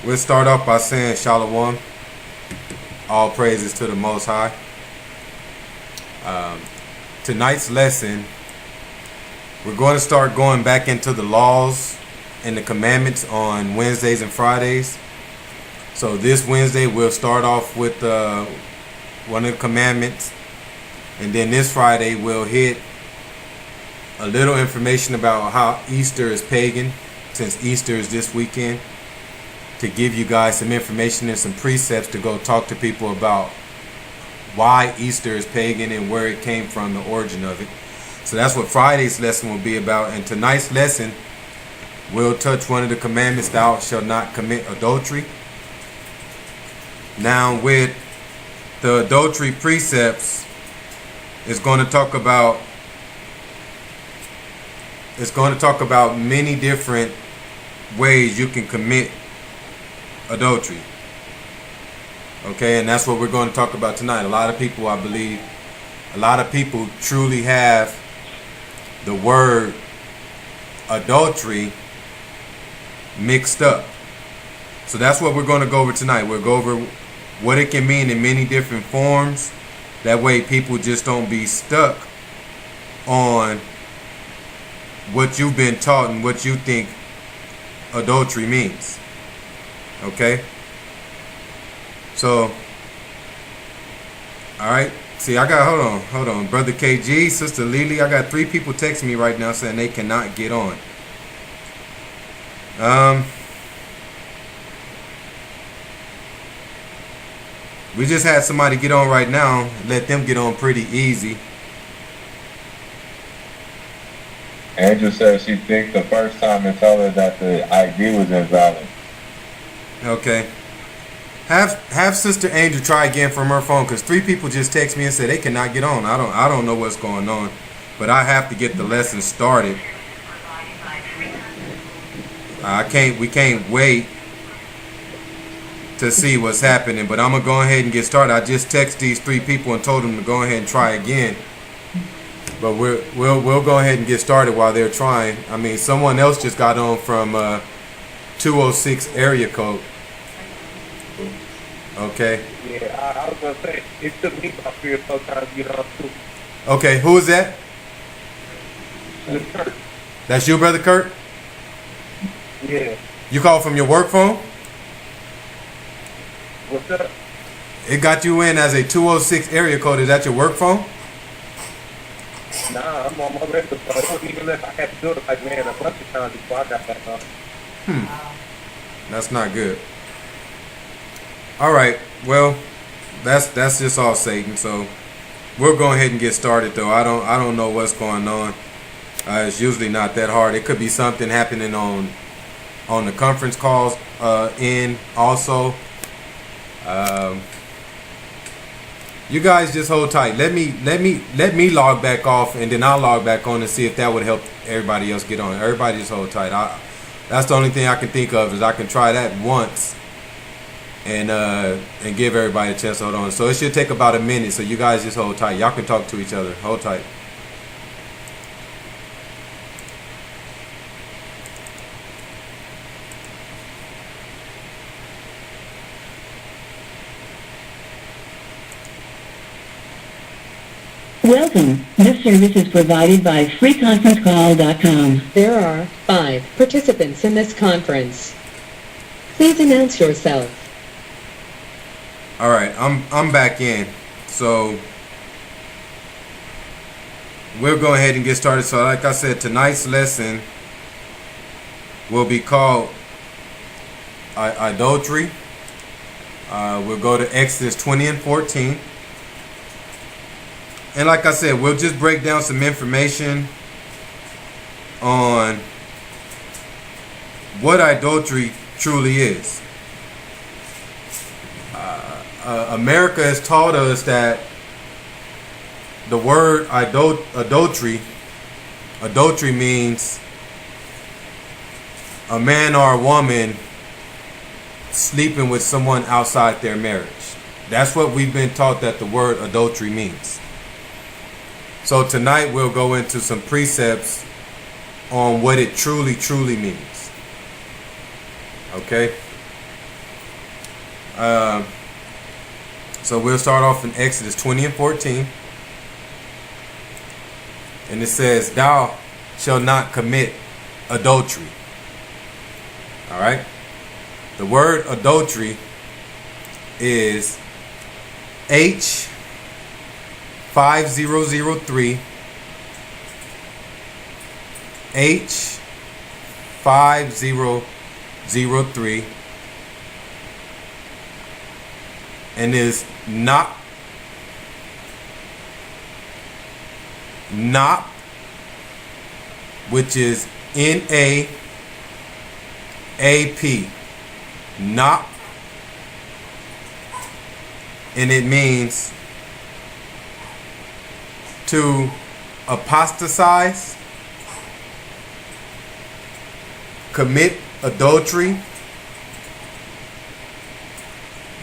We'll start off by saying Shalom. All praises to the Most High. Tonight's lesson, we're going to start going back into the laws and the commandments on Wednesdays and Fridays. So this Wednesday, we'll start off with one of the commandments. And then this Friday, we'll hit a little information about how Easter is pagan, since Easter is this weekend, to give you guys some information and some precepts to go talk to people about why Easter is pagan and where it came from, the origin of it. So that's what Friday's lesson will be about. And tonight's lesson will touch one of the commandments: thou shalt not commit adultery. Now, with the adultery precepts, it's going to talk about many different ways you can commit adultery. Okay, and that's what we're going to talk about tonight. A lot of people, I believe, truly have the word adultery mixed up. So that's what we're going to go over tonight. We'll go over what it can mean in many different forms. That way people just don't be stuck on what you've been taught and what you think adultery means. Okay? So, alright. See, I got, hold on. Brother KG, Sister Lily, I got 3 people texting me right now saying they cannot get on. We just had somebody get on right now. Let them get on pretty easy. Angel says she thinks the first time and tell her that the ID was invalid. Okay. Have Sister Angel try again from her phone, because 3 people just text me and said they cannot get on. I don't know what's going on, but I have to get the lesson started. We can't wait to see what's happening, but I'm gonna go ahead and get started. I just texted these 3 people and told them to go ahead and try again. But we'll go ahead and get started while they're trying. I mean, someone else just got on from 206 area code. Okay. Yeah, I was gonna say it took me about 3 or 4 times to get on too. Okay, who is that? It's Kurt. That's you, Brother Kurt? Yeah. You called from your work phone? What's up? It got you in as a 206 area code. Is that your work phone? Nah, I'm on my regular phone. It wasn't even if I had to do it like, man, a bunch of times before I got back on. That's not good. All right. Well, that's just all Satan. So we'll go ahead and get started, though. I don't know what's going on. It's usually not that hard. It could be something happening on the conference calls in also. You guys just hold tight. Let me log back off, and then I'll log back on and see if that would help everybody else get on. Everybody just hold tight. That's the only thing I can think of, is I can try that once and give everybody a chance to hold on. So it should take about a minute. So you guys just hold tight. Y'all can talk to each other. Hold tight. Welcome. This service is provided by freeconferencecall.com. There are 5 participants in this conference. Please announce yourself. All right, I'm back in. So we'll go ahead and get started. So like I said, tonight's lesson will be called adultery. We'll go to Exodus 20 and 14. And like I said, we'll just break down some information on what adultery truly is. America has taught us that the word adultery means a man or a woman sleeping with someone outside their marriage. That's what we've been taught that the word adultery means. So tonight we'll go into some precepts on what it truly means. Okay? So we'll start off in Exodus 20 and 14. And it says, thou shalt not commit adultery. All right. The word adultery is H5003. H5003. And is not, which is NAAP. Not. And it means to apostatize, commit adultery,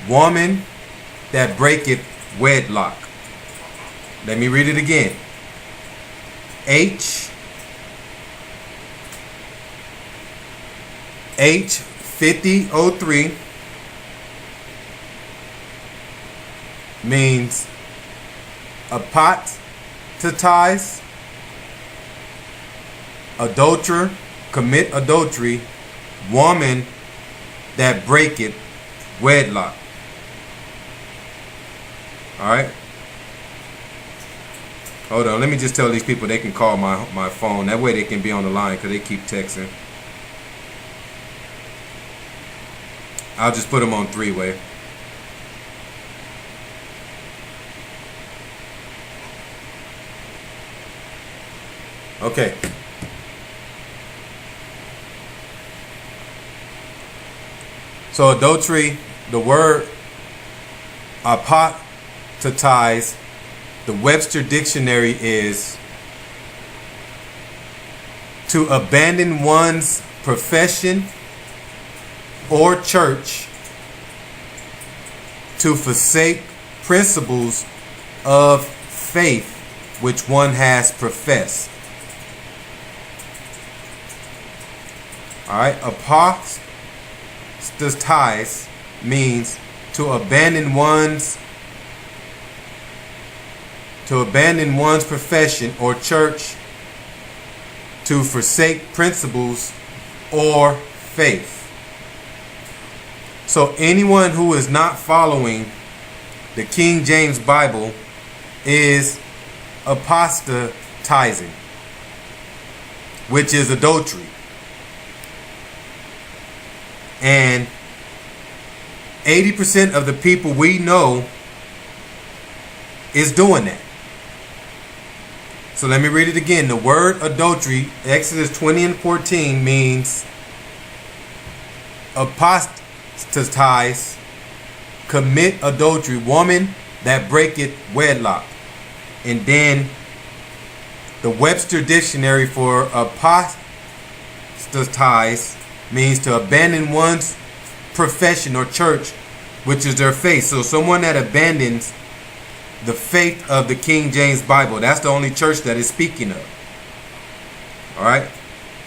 woman that breaketh wedlock. Let me read it again. H5003 means apostatize, adulterer, commit adultery, woman that breaketh wedlock. All right. Hold on. Let me just tell these people they can call my phone. That way they can be on the line because they keep texting. I'll just put them on three-way. Okay. So adultery, the word apostatize, the Webster Dictionary is to abandon one's profession or church, to forsake principles of faith which one has professed. All right, apostatize means to abandon one's profession or church, to forsake principles or faith. So anyone who is not following the King James Bible is apostatizing, which is adultery. And 80% of the people we know is doing that. So let me read it again. The word adultery, Exodus 20 and 14, means apostatize, commit adultery, woman that breaketh wedlock. And then the Webster Dictionary for apostatize means to abandon one's profession or church, which is their faith. So someone that abandons the faith of the King James Bible, that's the only church that is speaking of. All right.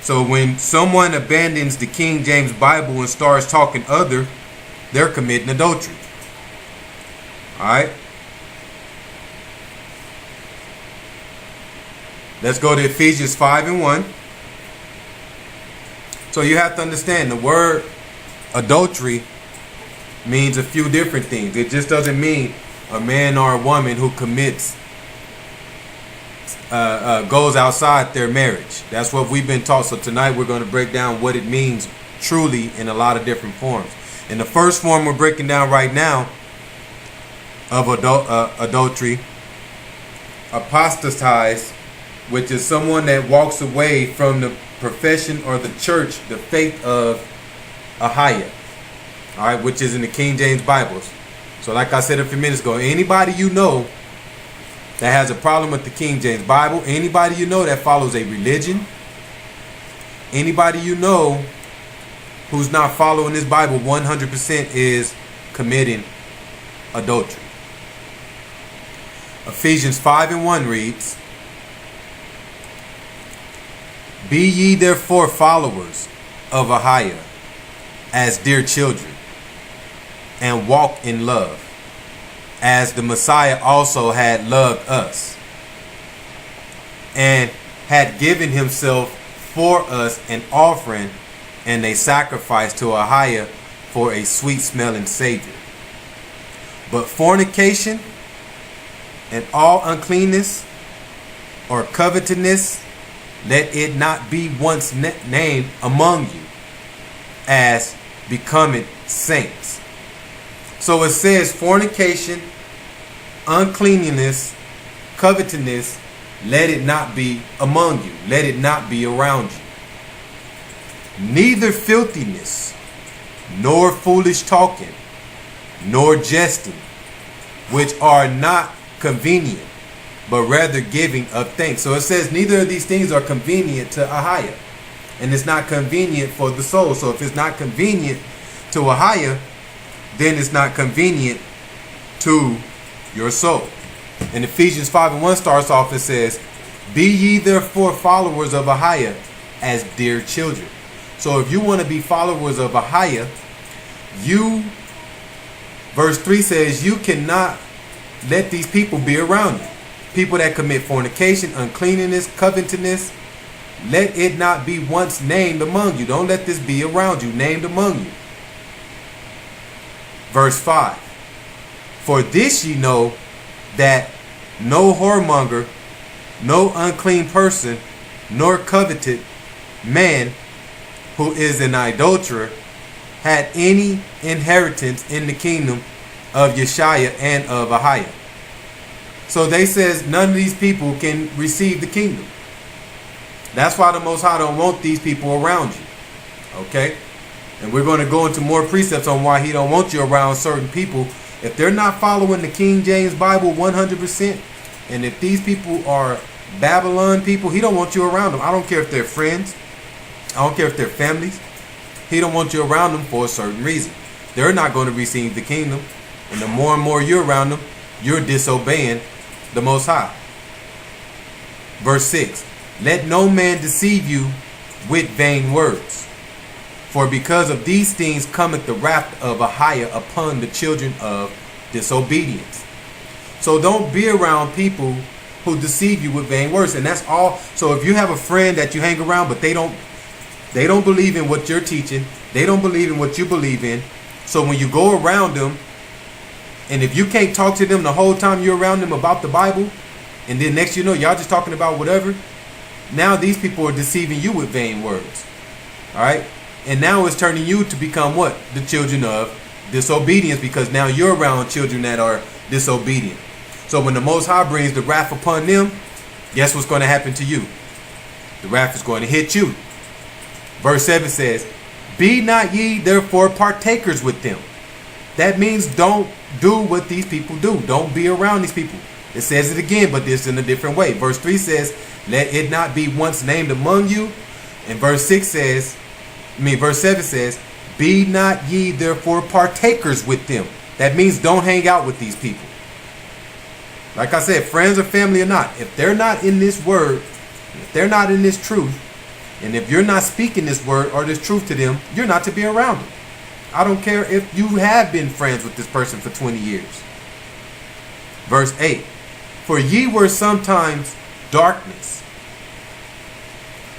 So when someone abandons the King James Bible and starts talking other, they're committing adultery. All right. Let's go to Ephesians 5 and 1. So you have to understand the word adultery means a few different things. It just doesn't mean a man or a woman who commits, goes outside their marriage. That's what we've been taught. So tonight we're going to break down what it means truly in a lot of different forms. In the first form we're breaking down right now of adultery, apostatize, which is someone that walks away from the profession or the church, the faith of Ahia, all right, which is in the King James Bibles. So like I said a few minutes ago, anybody you know that has a problem with the King James Bible, anybody you know that follows a religion, anybody you know who's not following this Bible 100% is committing adultery. Ephesians 5 and 1 reads, be ye therefore followers of Ahia as dear children, and walk in love, as the Messiah also had loved us, and had given himself for us an offering and a sacrifice to Ahiah for a sweet smelling Savior. But fornication and all uncleanness or covetousness, let it not be once named among you, as becometh saints. So it says fornication, uncleanness, covetousness, let it not be among you. Let it not be around you. Neither filthiness, nor foolish talking, nor jesting, which are not convenient, but rather giving of thanks. So it says neither of these things are convenient to Ahiah. And it's not convenient for the soul. So if it's not convenient to Ahiah, then it's not convenient to your soul. And Ephesians 5:1 starts off, it says, be ye therefore followers of Ahiah as dear children. So if you want to be followers of Ahiah, verse 3 says, you cannot let these people be around you. People that commit fornication, uncleanness, covetousness, let it not be once named among you. Don't let this be around you, named among you. Verse 5. For this ye know, that no whoremonger, no unclean person, nor coveted man who is an adulterer had any inheritance in the kingdom of Yeshua and of Ahiah. So they says none of these people can receive the kingdom. That's why the Most High don't want these people around you. Okay? And we're going to go into more precepts on why he don't want you around certain people. If they're not following the King James Bible 100%, and if these people are Babylon people, he don't want you around them. I don't care if they're friends. I don't care if they're families. He don't want you around them for a certain reason. They're not going to receive the kingdom. And the more and more you're around them, you're disobeying the Most High. Verse 6. Let no man deceive you with vain words. For because of these things cometh the wrath of Ahiah upon the children of disobedience. So don't be around people who deceive you with vain words. And that's all. So if you have a friend that you hang around, but they don't believe in what you're teaching, they don't believe in what you believe in. So when you go around them, and if you can't talk to them the whole time you're around them about the Bible, and then next you know, y'all just talking about whatever, now these people are deceiving you with vain words. All right? And now it's turning you to become what? The children of disobedience, because now you're around children that are disobedient. So when the Most High brings the wrath upon them, guess what's going to happen to you? The wrath is going to hit you. Verse 7 says, be not ye therefore partakers with them. That means don't do what these people do. Don't be around these people. It says it again, but this in a different way. Verse 3 says, let it not be once named among you. And verse 7 says, be not ye therefore partakers with them. That means don't hang out with these people. Like I said, friends or family or not, if they're not in this word, if they're not in this truth, and if you're not speaking this word or this truth to them, you're not to be around them. I don't care if you have been friends with this person for 20 years. Verse 8. For ye were sometimes darkness,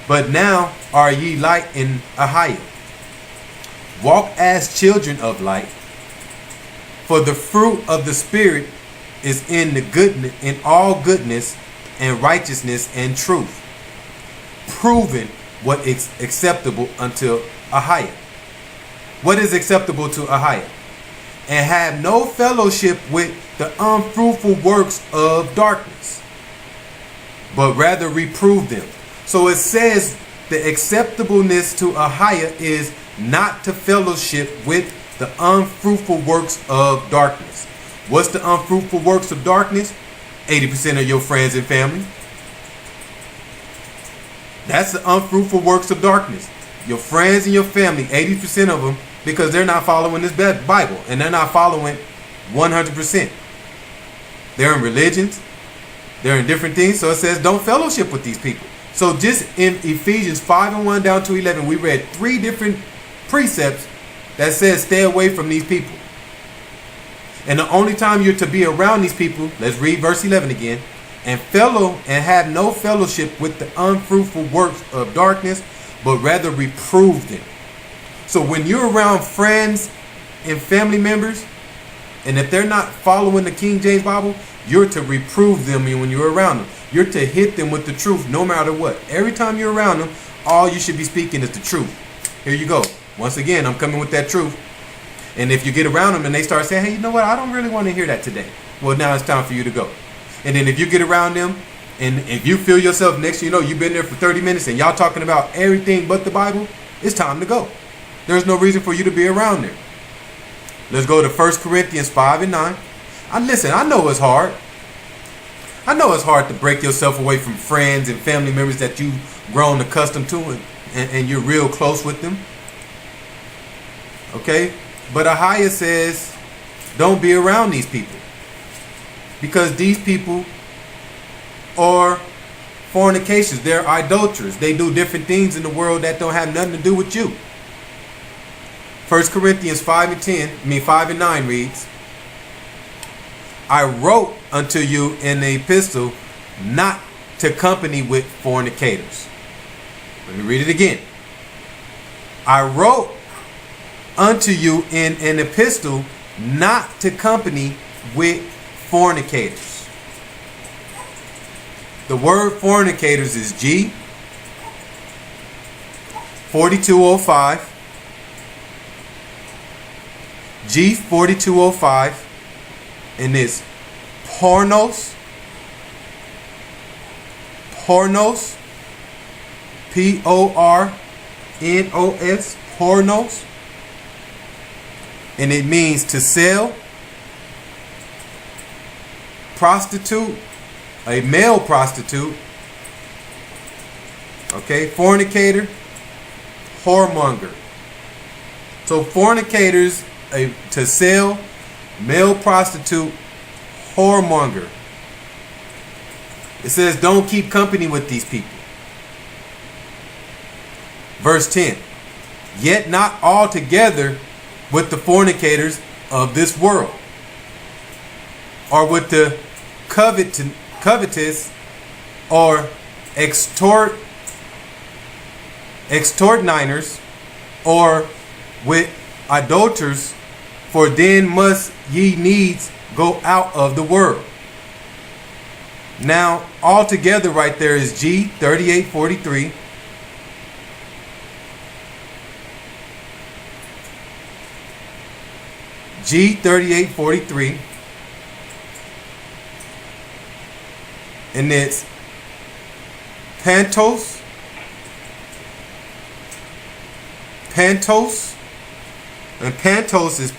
but now are ye light in Ahiah. Walk as children of light. For the fruit of the Spirit is in the goodness, in all goodness and righteousness and truth, proving what is acceptable unto Ahiah. What is acceptable to Ahiah? And have no fellowship with the unfruitful works of darkness, but rather reprove them. So it says the acceptableness to Ahiah is not to fellowship with the unfruitful works of darkness. What's the unfruitful works of darkness? 80% of your friends and family. That's the unfruitful works of darkness. Your friends and your family, 80% of them, because they're not following this Bible, and they're not following 100%. They're in religions, they're in different things. So it says don't fellowship with these people. So just in Ephesians 5:1 down to 11, we read 3 different precepts that says stay away from these people. And the only time you're to be around these people, let's read verse 11 again. And have no fellowship with the unfruitful works of darkness, but rather reprove them. So when you're around friends and family members, and if they're not following the King James Bible, you're to reprove them when you're around them. You're to hit them with the truth no matter what. Every time you're around them, all you should be speaking is the truth. Here you go. Once again, I'm coming with that truth. And if you get around them and they start saying, hey, you know what? I don't really want to hear that today. Well, now it's time for you to go. And then if you get around them and if you feel yourself next to, you've been there for 30 minutes and y'all talking about everything but the Bible, it's time to go. There's no reason for you to be around there. Let's go to 1 Corinthians 5 and 9. I know it's hard. I know it's hard to break yourself away from friends and family members that you've grown accustomed to and you're real close with them. Okay? But Ahia says, don't be around these people. Because these people are fornicators. They're idolaters. They do different things in the world that don't have nothing to do with you. 1 Corinthians 5 and 9 reads, I wrote unto you in the epistle not to company with fornicators. Let me read it again. I wrote unto you in an epistle not to company with fornicators. The word fornicators is G 4205. G 4205, and it's pornos, Pornos, pornos, and it means to sell, prostitute, a male prostitute, okay, fornicator, whoremonger. So fornicators, to sell, male prostitute, whoremonger. It says don't keep company with these people. Verse 10. Yet not altogether with the fornicators of this world, or with the covetous, or extortioners, or with idolaters, for then must ye needs go out of the world. Now, altogether right there is G 3843. G 3843. And it's pantos, and pantos is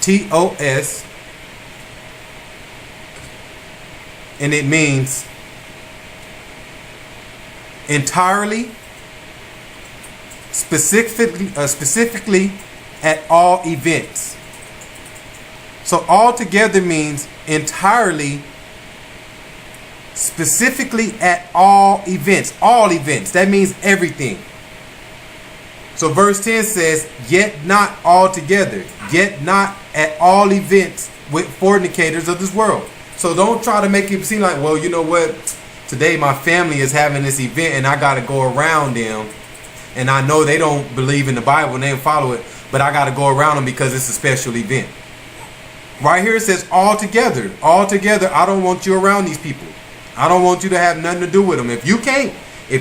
PANTOS, and it means entirely, specifically at all events. So altogether means entirely, specifically at all events. All events. That means everything. So verse 10 says, yet not altogether, yet not at all events with fornicators of this world. So don't try to make it seem like, well, you know what? Today my family is having this event and I got to go around them. And I know they don't believe in the Bible and they don't follow it, but I got to go around them because it's a special event. Right here it says altogether. Altogether, I don't want you around these people. I don't want you to have nothing to do with them. If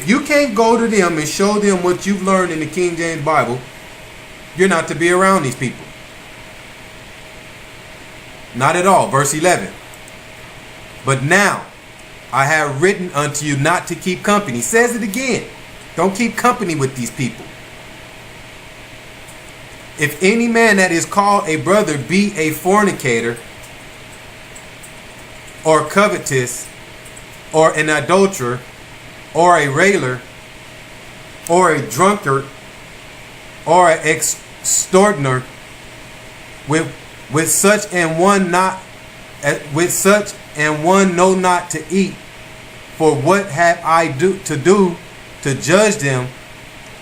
you can't go to them and show them what you've learned in the King James Bible, you're not to be around these people. Not at all. Verse 11. But now I have written unto you not to keep company. He says it again. Don't keep company with these people. If any man that is called a brother be a fornicator, or covetous, or an adulterer, or a railer, or a drunkard, or an extortioner, with such and one know not to eat. For what have I to do to judge them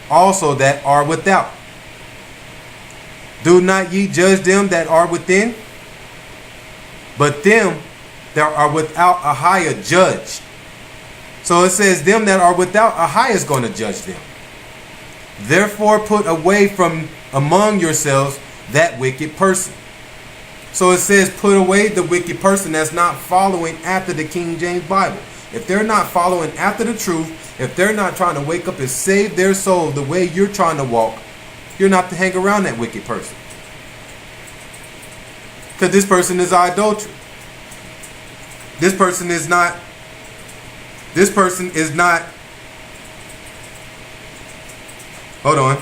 also that are without? Do not ye judge them that are within? But them that are without a higher judge. So it says them that are without a higher is going to judge them. Therefore put away from among yourselves that wicked person. So it says put away the wicked person that's not following after the King James Bible. If they're not following after the truth, if they're not trying to wake up and save their soul the way you're trying to walk, you're not to hang around that wicked person. Because this person is idolatry. This person is not. Hold on.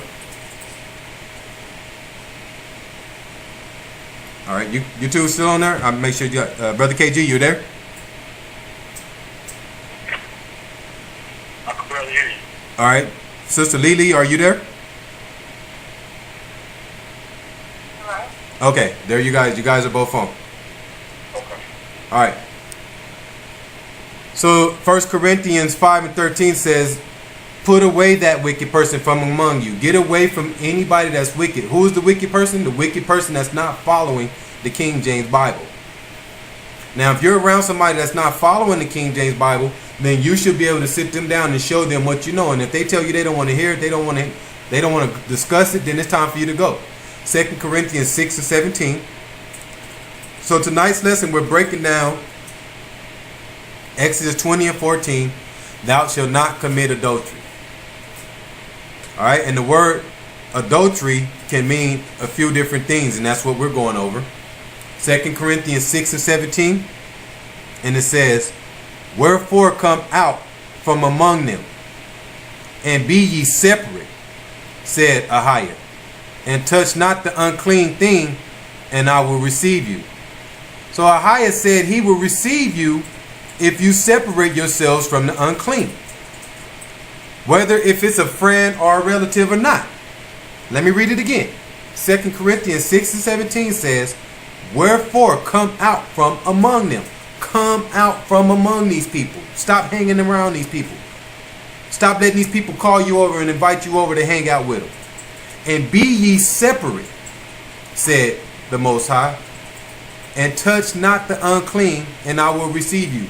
All right, you two still on there? I'll make sure you got Brother KG. You there? I can barely hear you. All right, Sister Lily, are you there? Okay, there you guys. You guys are both on. Okay. All right. So 1 Corinthians 5:13 says, put away that wicked person from among you. Get away from anybody that's wicked. Who is the wicked person? The wicked person that's not following the King James Bible. Now, if you're around somebody that's not following the King James Bible, then you should be able to sit them down and show them what you know. And if they tell you they don't want to hear it, they don't want to discuss it, then it's time for you to go. 2 Corinthians 6:17. So tonight's lesson, we're breaking down Exodus 20:14. Thou shalt not commit adultery. All right, and the word adultery can mean a few different things, and that's what we're going over. 2 Corinthians 6:17, and it says, wherefore come out from among them, and be ye separate, said Ahiah, and touch not the unclean thing, and I will receive you. So Ahiah said he will receive you if you separate yourselves from the unclean, whether if it's a friend or a relative or not. Let me read it again. 2 Corinthians 6:17 says, wherefore come out from among them. Come out from among these people. Stop hanging around these people. Stop letting these people call you over and invite you over to hang out with them. And be ye separate, said the Most High, and touch not the unclean, and I will receive you.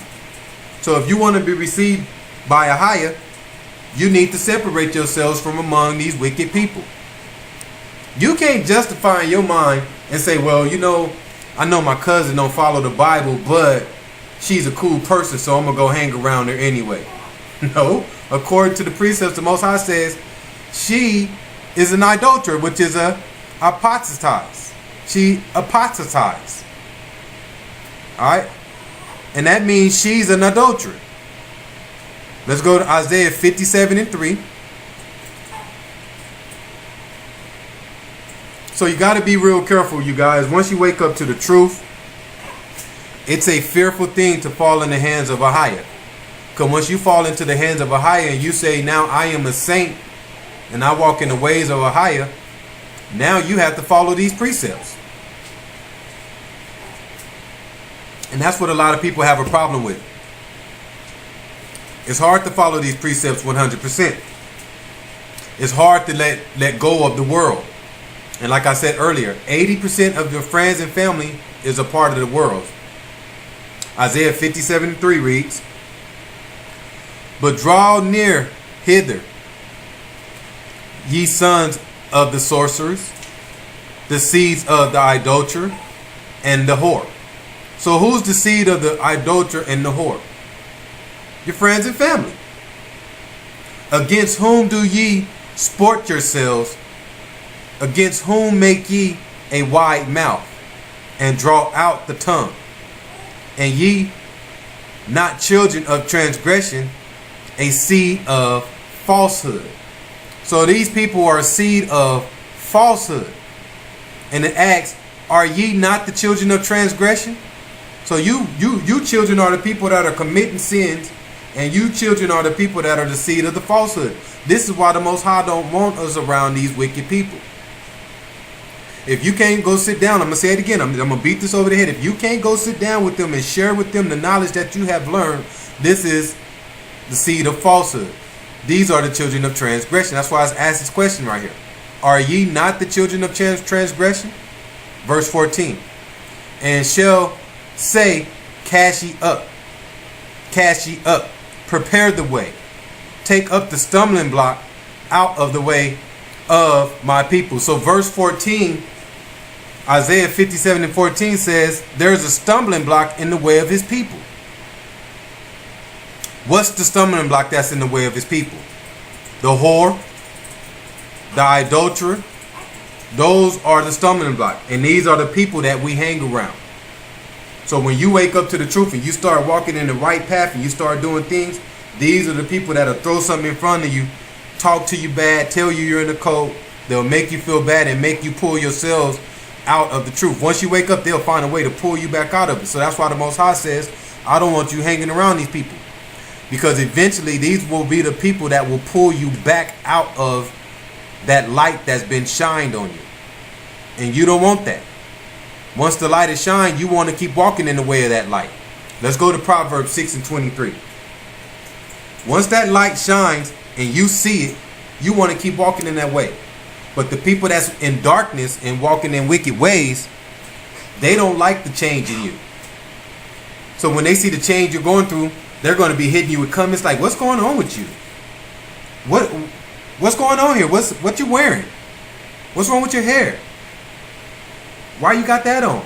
So if you want to be received by Ahiah, you need to separate yourselves from among these wicked people. You can't justify in your mind and say, well, you know, I know my cousin don't follow the Bible, but she's a cool person, so I'm going to go hang around her anyway. No, according to the precepts, the Most High says she is an idolater, which is a apostatized. She apostatized. All right? And that means she's an adulterer. Let's go to Isaiah 57:3. So you got to be real careful, you guys. Once you wake up to the truth, it's a fearful thing to fall in the hands of Ahiah. Because once you fall into the hands of Ahiah and you say, now I am a saint and I walk in the ways of Ahiah, now you have to follow these precepts. And that's what a lot of people have a problem with. It's hard to follow these precepts 100%. It's hard to let go of the world. And like I said earlier, 80% of your friends and family is a part of the world. Isaiah 57:3 reads, but draw near hither, ye sons of the sorcerers, the seeds of the idolater and the whore. So who's the seed of the idolater and the whore? Your friends and family. Against whom do ye sport yourselves? Against whom make ye a wide mouth, and draw out the tongue? And ye not children of transgression, a seed of falsehood. So these people are a seed of falsehood. And it asks, are ye not the children of transgression? So you children are the people that are committing sins, and you children are the people that are the seed of the falsehood. This is why the Most High don't want us around these wicked people. If you can't go sit down, I'm going to say it again, I'm going to beat this over the head. If you can't go sit down with them and share with them the knowledge that you have learned, this is the seed of falsehood. These are the children of transgression. That's why I asked this question right here. Are ye not the children of transgression? Verse 14. And shall say, cast ye up, prepare the way, take up the stumbling block out of the way of my people. So verse 14, Isaiah 57:14 says, there's a stumbling block in the way of his people. What's the stumbling block that's in the way of his people? The whore, the adulterer. Those are the stumbling block. And these are the people that we hang around. So when you wake up to the truth and you start walking in the right path and you start doing things, these are the people that'll throw something in front of you, talk to you bad, tell you you're in the cult. They'll make you feel bad and make you pull yourselves out of the truth. Once you wake up, they'll find a way to pull you back out of it. So that's why the Most High says, I don't want you hanging around these people. Because eventually these will be the people that will pull you back out of that light that's been shined on you. And you don't want that. Once the light is shined, you want to keep walking in the way of that light. Let's go to Proverbs 6:23. Once that light shines and you see it, you want to keep walking in that way. But the people that's in darkness and walking in wicked ways, they don't like the change in you. So when they see the change you're going through, they're going to be hitting you with comments like, what's going on with you? What's going on here? What you wearing? What's wrong with your hair? Why you got that on?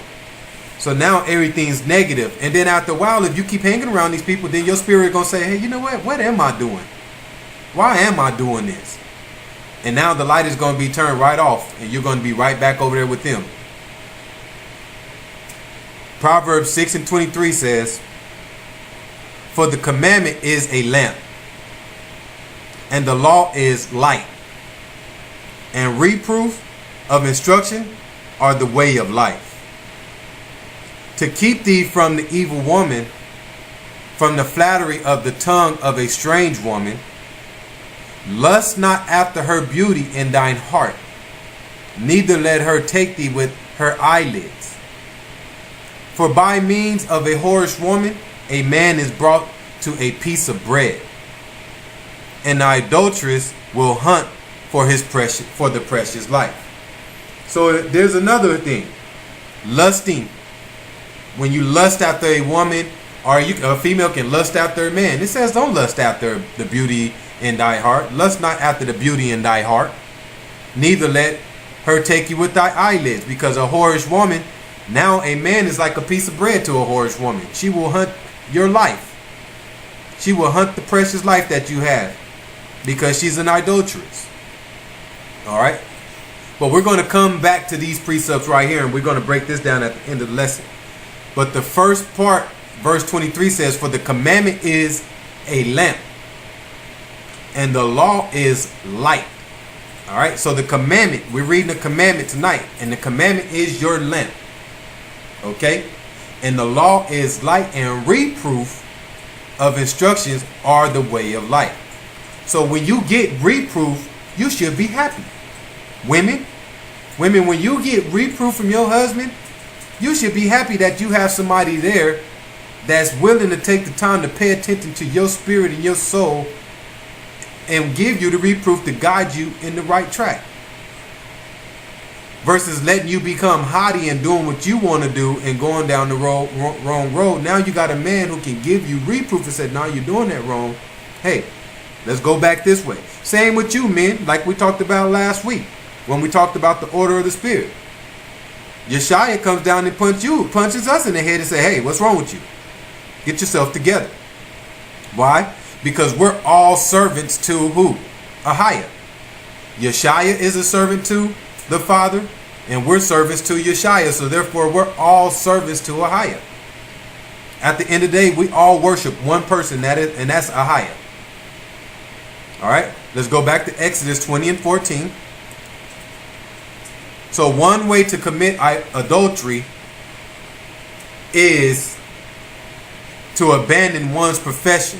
So now everything's negative. And then after a while, if you keep hanging around these people, then your spirit going to say, hey, you know what am I doing? Why am I doing this? And now the light is going to be turned right off and you're going to be right back over there with them. Proverbs 6:23 says, for the commandment is a lamp, and the law is light, and reproof of instruction are the way of life. To keep thee from the evil woman, from the flattery of the tongue of a strange woman, lust not after her beauty in thine heart, neither let her take thee with her eyelids. For by means of a whorish woman, a man is brought to a piece of bread, and the adulteress will hunt for the precious life. So there's another thing, lusting. When you lust after a woman, or a female can lust after a man. It says don't lust after the beauty in thy heart. Lust not after the beauty in thy heart. Neither let her take you with thy eyelids, because a whorish woman, now a man is like a piece of bread to a whorish woman. She will hunt your life. She will hunt the precious life that you have, because she's an adulteress. All right. But we're going to come back to these precepts right here, and we're going to break this down at the end of the lesson. But the first part, verse 23 says, for the commandment is a lamp, and the law is light. All right. So the commandment, we're reading the commandment tonight, and the commandment is your lamp. Okay. And the law is light, and reproof of instructions are the way of life. So when you get reproof, you should be happy. Women, when you get reproof from your husband, you should be happy that you have somebody there that's willing to take the time to pay attention to your spirit and your soul and give you the reproof to guide you in the right track. Versus letting you become haughty and doing what you want to do and going down the wrong road. Now you got a man who can give you reproof and say, no, you're doing that wrong. Hey, let's go back this way. Same with you, men, like we talked about last week when we talked about the order of the spirit. Yeshaya comes down and punches us in the head and say, hey, what's wrong with you? Get yourself together. Why? Because we're all servants to who? Ahia. Yeshaya is a servant to the Father, and we're servants to Yeshaya. So therefore, we're all servants to Ahia. At the end of the day, we all worship one person, and that's Ahia. All right, let's go back to Exodus 20 and 14. So one way to commit adultery is to abandon one's profession.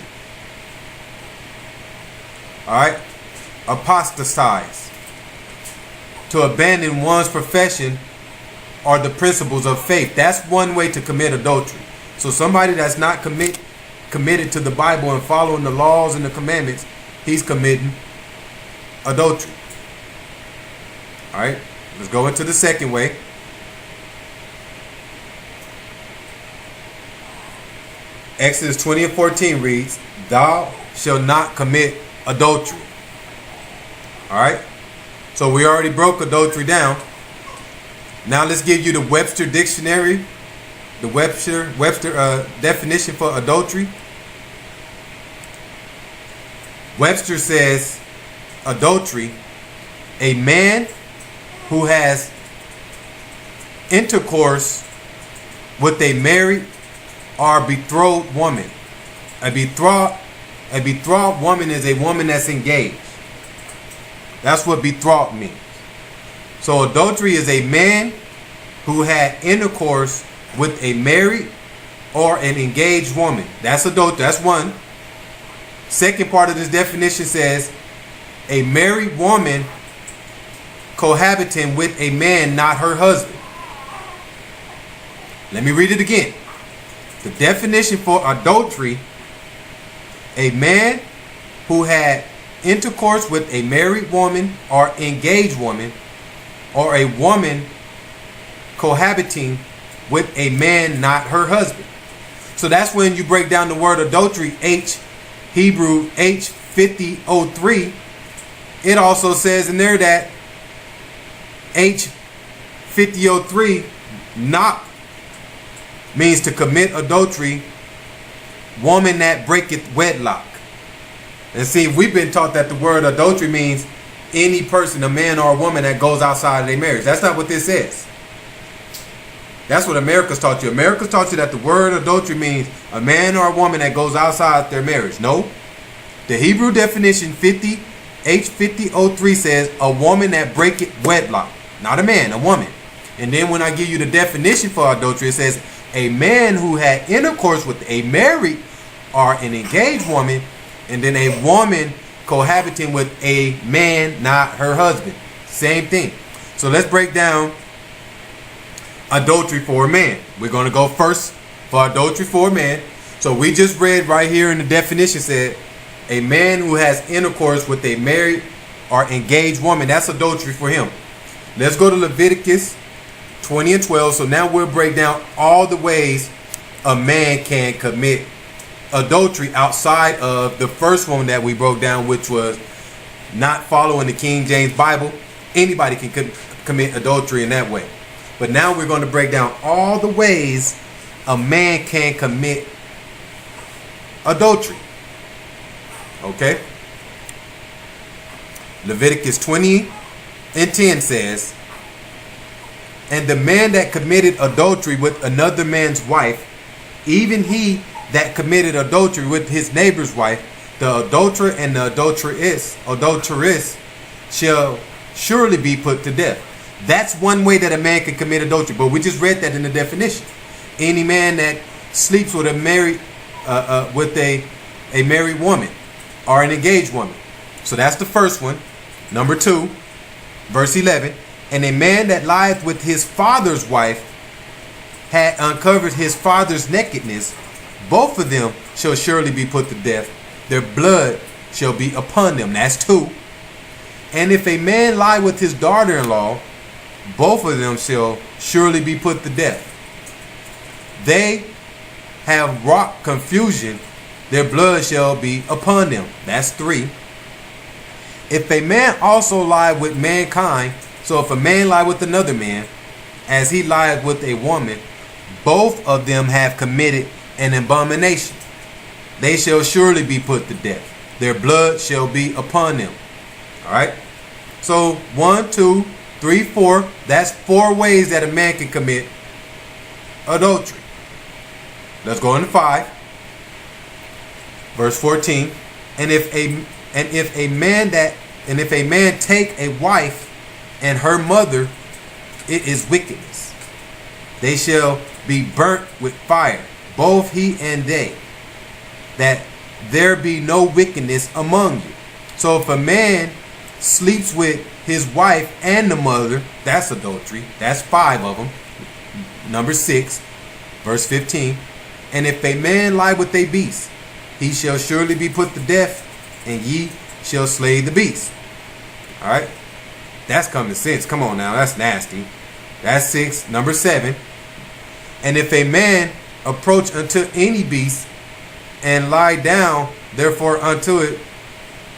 All right, apostatize. To abandon one's profession or the principles of faith. That's one way to commit adultery. So somebody that's not committed to the Bible and following the laws and the commandments, he's committing adultery. All right, let's go into the second way. Exodus 20:14 reads, "Thou shalt not commit adultery." All right, so we already broke adultery down. Now let's give you the Webster dictionary, the Webster definition for adultery. Webster says, adultery, a man who has intercourse with a married or betrothed woman. A betrothed woman is a woman that's engaged. That's what betrothed means. So adultery is a man who had intercourse with a married or an engaged woman. That's adultery. That's one. Second part of this definition says a married woman cohabiting with a man not her husband. Let me read it again. The definition for adultery, a man who had intercourse with a married woman or engaged woman, or a woman cohabiting with a man not her husband. So that's when you break down the word adultery, Hebrew H5003. It also says in there that H5003 not means to commit adultery, woman that breaketh wedlock. And see, we've been taught that the word adultery means any person, a man or a woman that goes outside of their marriage. That's not what this says. That's what America's taught you. America's taught you that the word adultery means a man or a woman that goes outside their marriage. No. The Hebrew definition H5003 says a woman that breaketh wedlock. Not a man, a woman. And then when I give you the definition for adultery, it says a man who had intercourse with a married or an engaged woman, and then a woman cohabiting with a man not her husband. Same thing. So let's break down adultery for a man. We're going to go first for adultery for a man. So we just read right here in the definition said a man who has intercourse with a married or engaged woman. That's adultery for him. Let's go to Leviticus 20:12. So now we'll break down all the ways a man can commit adultery outside of the first one that we broke down, which was not following the King James Bible. Anybody can commit adultery in that way. But now we're going to break down all the ways a man can commit adultery. Okay? Leviticus 20:10 says, "And the man that committed adultery with another man's wife, even he that committed adultery with his neighbor's wife, the adulterer and the adulteress shall surely be put to death." That's one way that a man can commit adultery. But we just read that in the definition. Any man that sleeps with a married married woman or an engaged woman. So that's the first one. Number 2, verse 11. "And a man that lieth with his father's wife had uncovered his father's nakedness. Both of them shall surely be put to death. Their blood shall be upon them." That's 2. "And if a man lie with his daughter-in-law, both of them shall surely be put to death. They have wrought confusion. Their blood shall be upon them." That's 3. "If a man also lie with mankind," so if a man lie with another man, "as he lieth with a woman, both of them have committed an abomination. They shall surely be put to death. Their blood shall be upon them." All right. So 1, 2, 3, 4. That's 4 ways that a man can commit adultery. Let's go into 5. Verse 14. If a man take a wife and her mother, it is wickedness. They shall be burnt with fire, both he and they, that there be no wickedness among you. So if a man sleeps with his wife and the mother, that's adultery. That's 5 of them. Number 6, verse 15. "And if a man lie with a beast, he shall surely be put to death, and ye shall slay the beast." All right. That's common sense. Come on now, that's nasty. That's 6. Number 7. And if a man approach unto any beast and lie down, therefore unto it,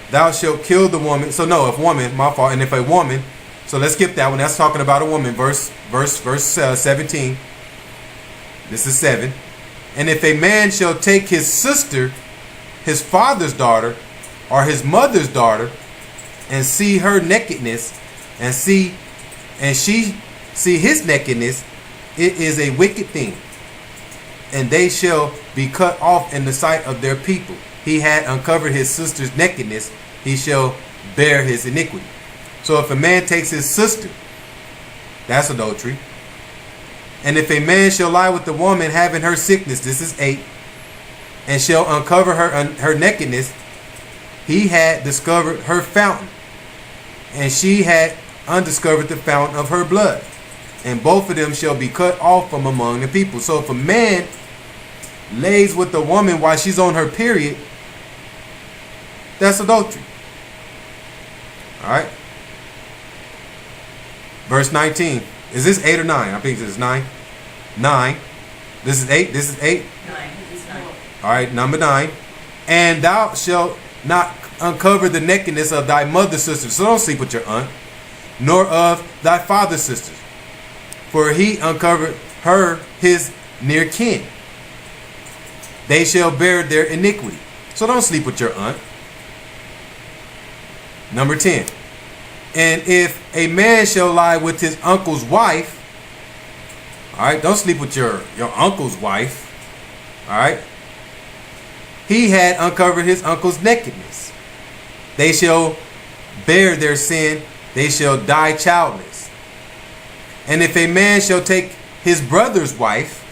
thou shalt kill the woman. So no, if woman, my fault. And if a woman, so let's skip that one. That's talking about a woman. Verse 17. This is 7. And if a man shall take his sister, his father's daughter, or his mother's daughter, and see her nakedness, and she see his nakedness, it is a wicked thing, and they shall be cut off in the sight of their people. He had uncovered his sister's nakedness, he shall bear his iniquity. So if a man takes his sister, that's adultery. And if a man shall lie with the woman having her sickness, this is 8, and shall uncover her nakedness, he had discovered her fountain, and she had undiscovered the fountain of her blood. And both of them shall be cut off from among the people. So if a man lays with the woman while she's on her period, that's adultery. Alright. Verse 19. Is this 8 or 9? I think this is 9. 9. This is 8. This is 8. 9. It's 9. Alright, number 9. And thou shalt not uncover the nakedness of thy mother's sister. So don't sleep with your aunt, nor of thy father's sisters, for he uncovered her his near kin. They shall bear their iniquity. So don't sleep with your aunt. Number 10. And if a man shall lie with his uncle's wife, all right, don't sleep with your uncle's wife. All right. He had uncovered his uncle's nakedness. They shall bear their sin. They shall die childless. And if a man shall take his brother's wife,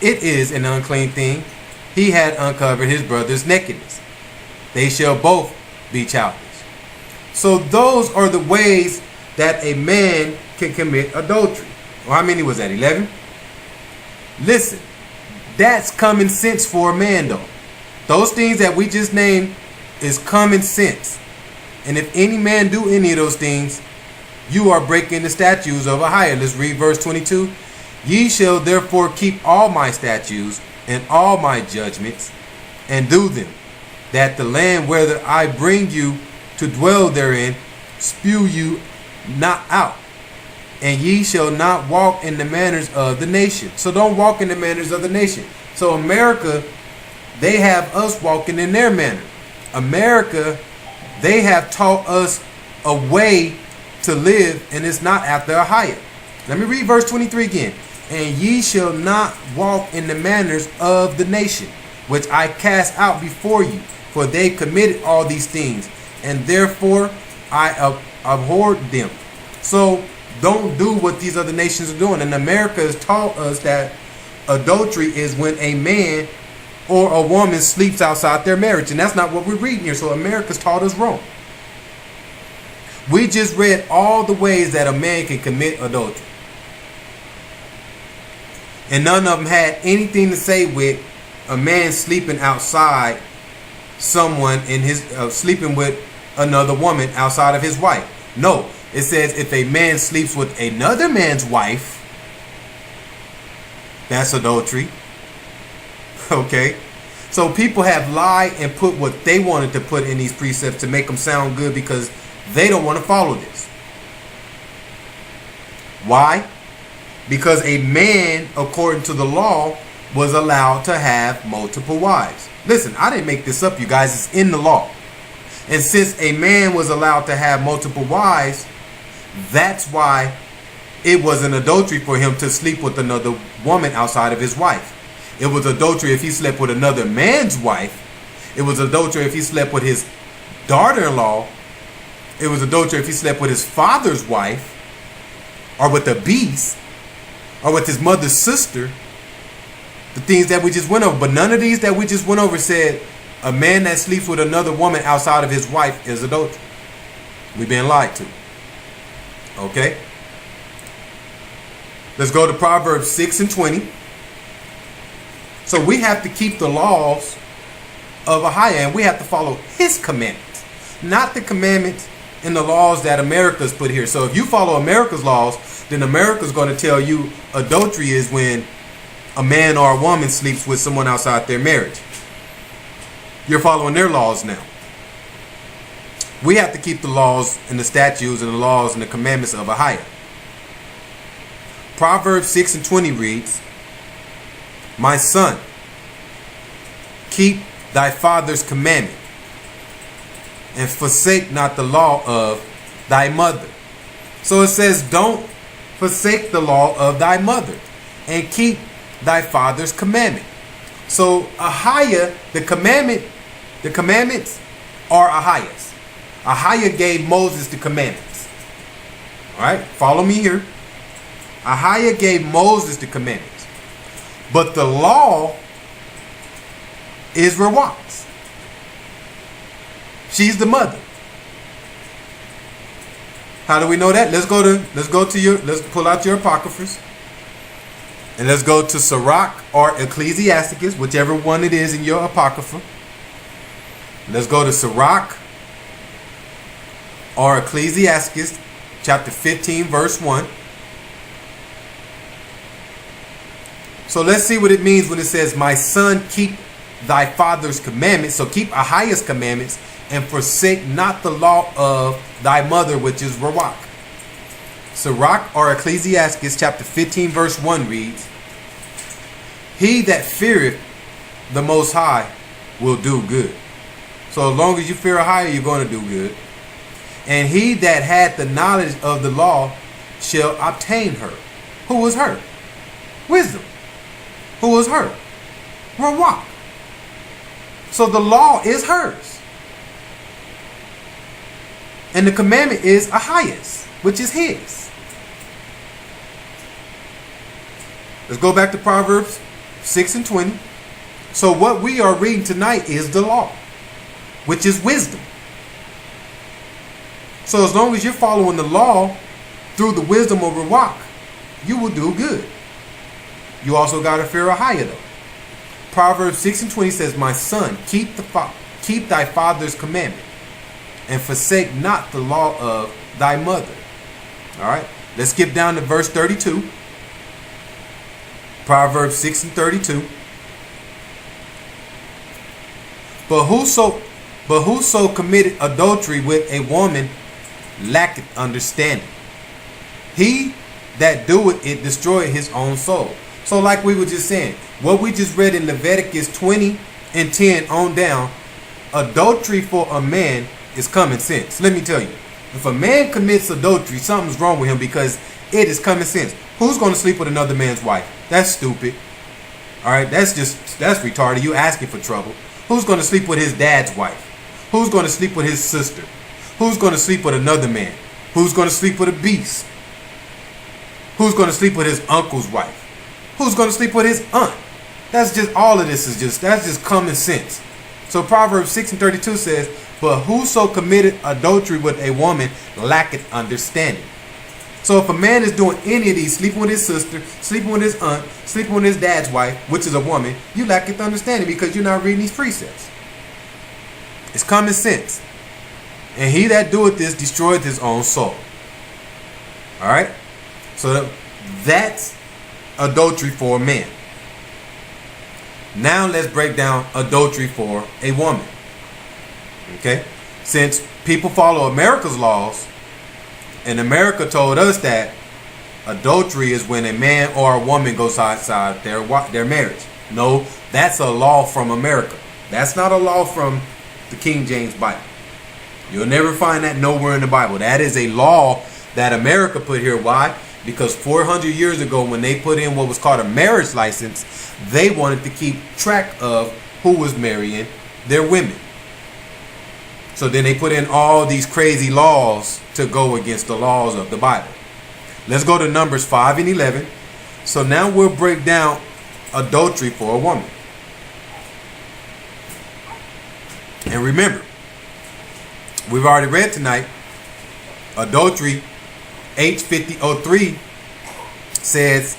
it is an unclean thing. He had uncovered his brother's nakedness. They shall both be childless. So those are the ways that a man can commit adultery. Well, how many was that? 11? Listen, that's common sense for a man though. Those things that we just named is common sense. And if any man do any of those things, you are breaking the statutes of Ahiah. Let's read verse 22. Ye shall therefore keep all my statutes and all my judgments, and do them, that the land whether I bring you to dwell therein spew you not out. And ye shall not walk in the manners of the nation. So don't walk in the manners of the nation. So America, they have us walking in their manner. America, they have taught us a way to live, and it's not after Ahiah. Let me read verse 23 again. And ye shall not walk in the manners of the nation, which I cast out before you, for they committed all these things, and therefore I abhorred them. So don't do what these other nations are doing. And America has taught us that adultery is when a man or a woman sleeps outside their marriage. And that's not what we're reading here. So America's taught us wrong. We just read all the ways that a man can commit adultery. And none of them had anything to say with a man sleeping outside someone in his sleeping with another woman outside of his wife. No, it says if a man sleeps with another man's wife, that's adultery. Okay, so people have lied and put what they wanted to put in these precepts to make them sound good because they don't want to follow this. Why? Because a man, according to the law, was allowed to have multiple wives. Listen, I didn't make this up, you guys. It's in the law. And since a man was allowed to have multiple wives, that's why it was an adultery for him to sleep with another woman outside of his wife. It was adultery if he slept with another man's wife. It was adultery if he slept with his daughter-in-law. It was adultery if he slept with his father's wife, or with a beast, or with his mother's sister. The things that we just went over. But none of these that we just went over said a man that sleeps with another woman outside of his wife is adultery. We've been lied to. Okay? Let's go to Proverbs 6 and 20. So we have to keep the laws of Ahiah, and we have to follow his commandments, not the commandments in the laws that America's put here. So if you follow America's laws, then America's going to tell you adultery is when a man or a woman sleeps with someone outside their marriage. You're following their laws now. We have to keep the laws and the statutes and the laws and the commandments of Ahia. Proverbs 6:20 reads, "My son, keep thy father's commandment, and forsake not the law of thy mother." So it says, don't forsake the law of thy mother, and keep thy father's commandment. So Ahia, the commandments are Ahia's. Ahia gave Moses the commandments. All right, follow me here. Ahia gave Moses the commandments, but the law is Rawak's. She's the mother. How do we know that? Let's pull out your apocryphas, and let's go to Sirach or Ecclesiasticus, whichever one it is in your apocrypha. Let's go to Sirach or Ecclesiasticus, chapter 15, verse 1. So let's see what it means when it says, "My son, keep thy father's commandments." So keep Ahia's commandments, and forsake not the law of thy mother, which is Rawak. Sirach or Ecclesiasticus chapter 15 verse 1 reads, "He that feareth the Most High will do good." So as long as you fear Ahia, you're going to do good. "And he that had the knowledge of the law shall obtain her." Who was her? Wisdom. Who was her? Rawak. So the law is hers. And the commandment is Ahia's, which is his. Let's go back to Proverbs 6:20. So what we are reading tonight is the law, which is wisdom. So as long as you're following the law through the wisdom of Rawak, you will do good. You also got to fear Ahia though. Proverbs 6:20 says, "My son, keep thy father's commandment, and forsake not the law of thy mother." All right, let's skip down to verse 32. Proverbs 6:32. But whoso committed adultery with a woman lacketh understanding. He that doeth it destroyeth his own soul. So like we were just saying, what we just read in Leviticus 20:10 on down, adultery for a man is common sense. Let me tell you, if a man commits adultery, something's wrong with him, because it is common sense. Who's going to sleep with another man's wife? That's stupid. All right, that's retarded. You asking for trouble. Who's going to sleep with his dad's wife? Who's going to sleep with his sister? Who's going to sleep with another man? Who's going to sleep with a beast? Who's going to sleep with his uncle's wife? Who's going to sleep with his aunt? That's just, all of this is that's just common sense. So Proverbs 6:32 says, "But whoso committed adultery with a woman lacketh understanding." So if a man is doing any of these, sleeping with his sister, sleeping with his aunt, sleeping with his dad's wife, which is a woman, you lacketh understanding because you're not reading these precepts. It's common sense. "And he that doeth this destroyeth his own soul." All right? So that's adultery for a man. Now let's break down adultery for a woman. Okay? Since people follow America's laws, and America told us that adultery is when a man or a woman goes outside their marriage. No, that's a law from America. That's not a law from the King James Bible. You'll never find that nowhere in the Bible. That is a law that America put here. Why? Because 400 years ago, when they put in what was called a marriage license, they wanted to keep track of who was marrying their women. So then they put in all these crazy laws to go against the laws of the Bible. Let's go to Numbers 5 and 11. So now we'll break down adultery for a woman. And remember, we've already read tonight, adultery H5003 says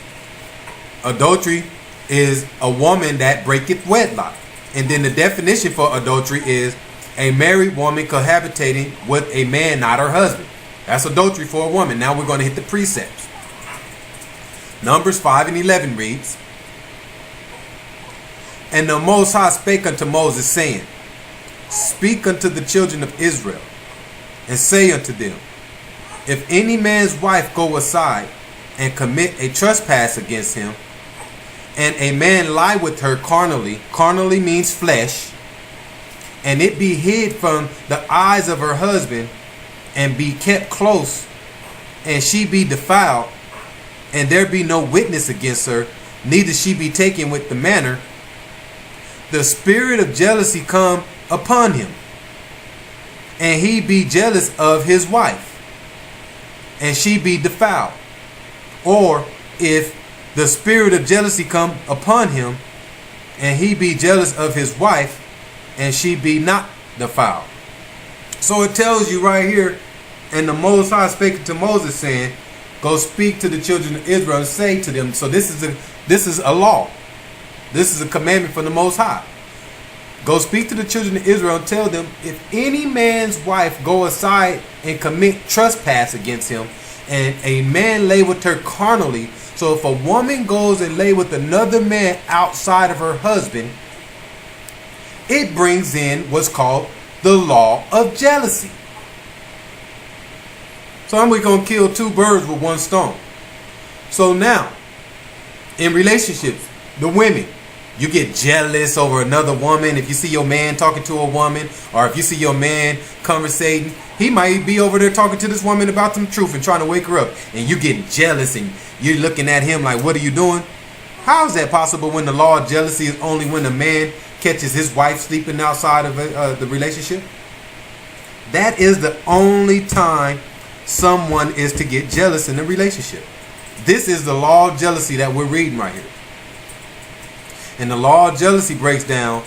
adultery is a woman that breaketh wedlock. And then the definition for adultery is A married woman cohabitating with a man not her husband. That's adultery for a woman. Now we're going to hit the precepts. Numbers 5 and 11 reads, And the Most High spake unto Moses, saying, Speak unto the children of Israel, and say unto them, If any man's wife go aside and commit a trespass against him, and a man lie with her carnally means flesh, and it be hid from the eyes of her husband, and be kept close, and she be defiled, and there be no witness against her, neither she be taken with the manner, the spirit of jealousy come upon him, and he be jealous of his wife, and she be defiled. Or if the spirit of jealousy come upon him, and he be jealous of his wife, and she be not defiled. So it tells you right here, and the Most High spake to Moses, saying, Go speak to the children of Israel and say to them. So this is a law. This is a commandment from the Most High. Go speak to the children of Israel and tell them, if any man's wife go aside and commit trespass against him, and a man lay with her carnally. So if a woman goes and lay with another man outside of her husband, it brings in what's called the law of jealousy. So we're going to kill two birds with one stone. So now, in relationships, the women, you get jealous over another woman. If you see your man talking to a woman, or if you see your man conversating, he might be over there talking to this woman about some truth and trying to wake her up, and you get jealous and you're looking at him like, what are you doing? How is that possible when the law of jealousy is only when a man catches his wife sleeping outside of the relationship? That is the only time someone is to get jealous in a relationship. This is the law of jealousy that we're reading right here. And the law of jealousy breaks down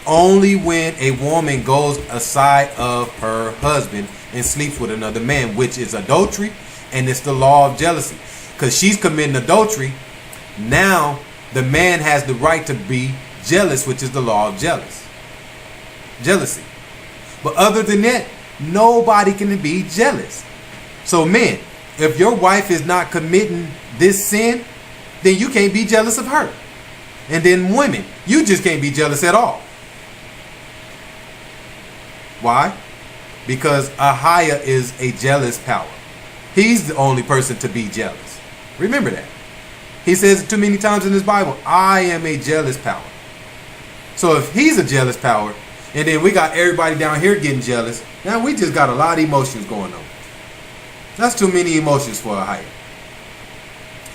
only when a woman goes aside of her husband and sleeps with another man, which is adultery, and it's the law of jealousy. Because she's committing adultery, now the man has the right to be jealous, which is the law of jealousy. But other than that, nobody can be jealous. So men, if your wife is not committing this sin, then you can't be jealous of her. And then women, you just can't be jealous at all. Why? Because Ahiah is a jealous power. He's the only person to be jealous. Remember that. He says it too many times in his Bible, I am a jealous power. So if he's a jealous power, and then we got everybody down here getting jealous, now we just got a lot of emotions going on. That's too many emotions for Ahiah.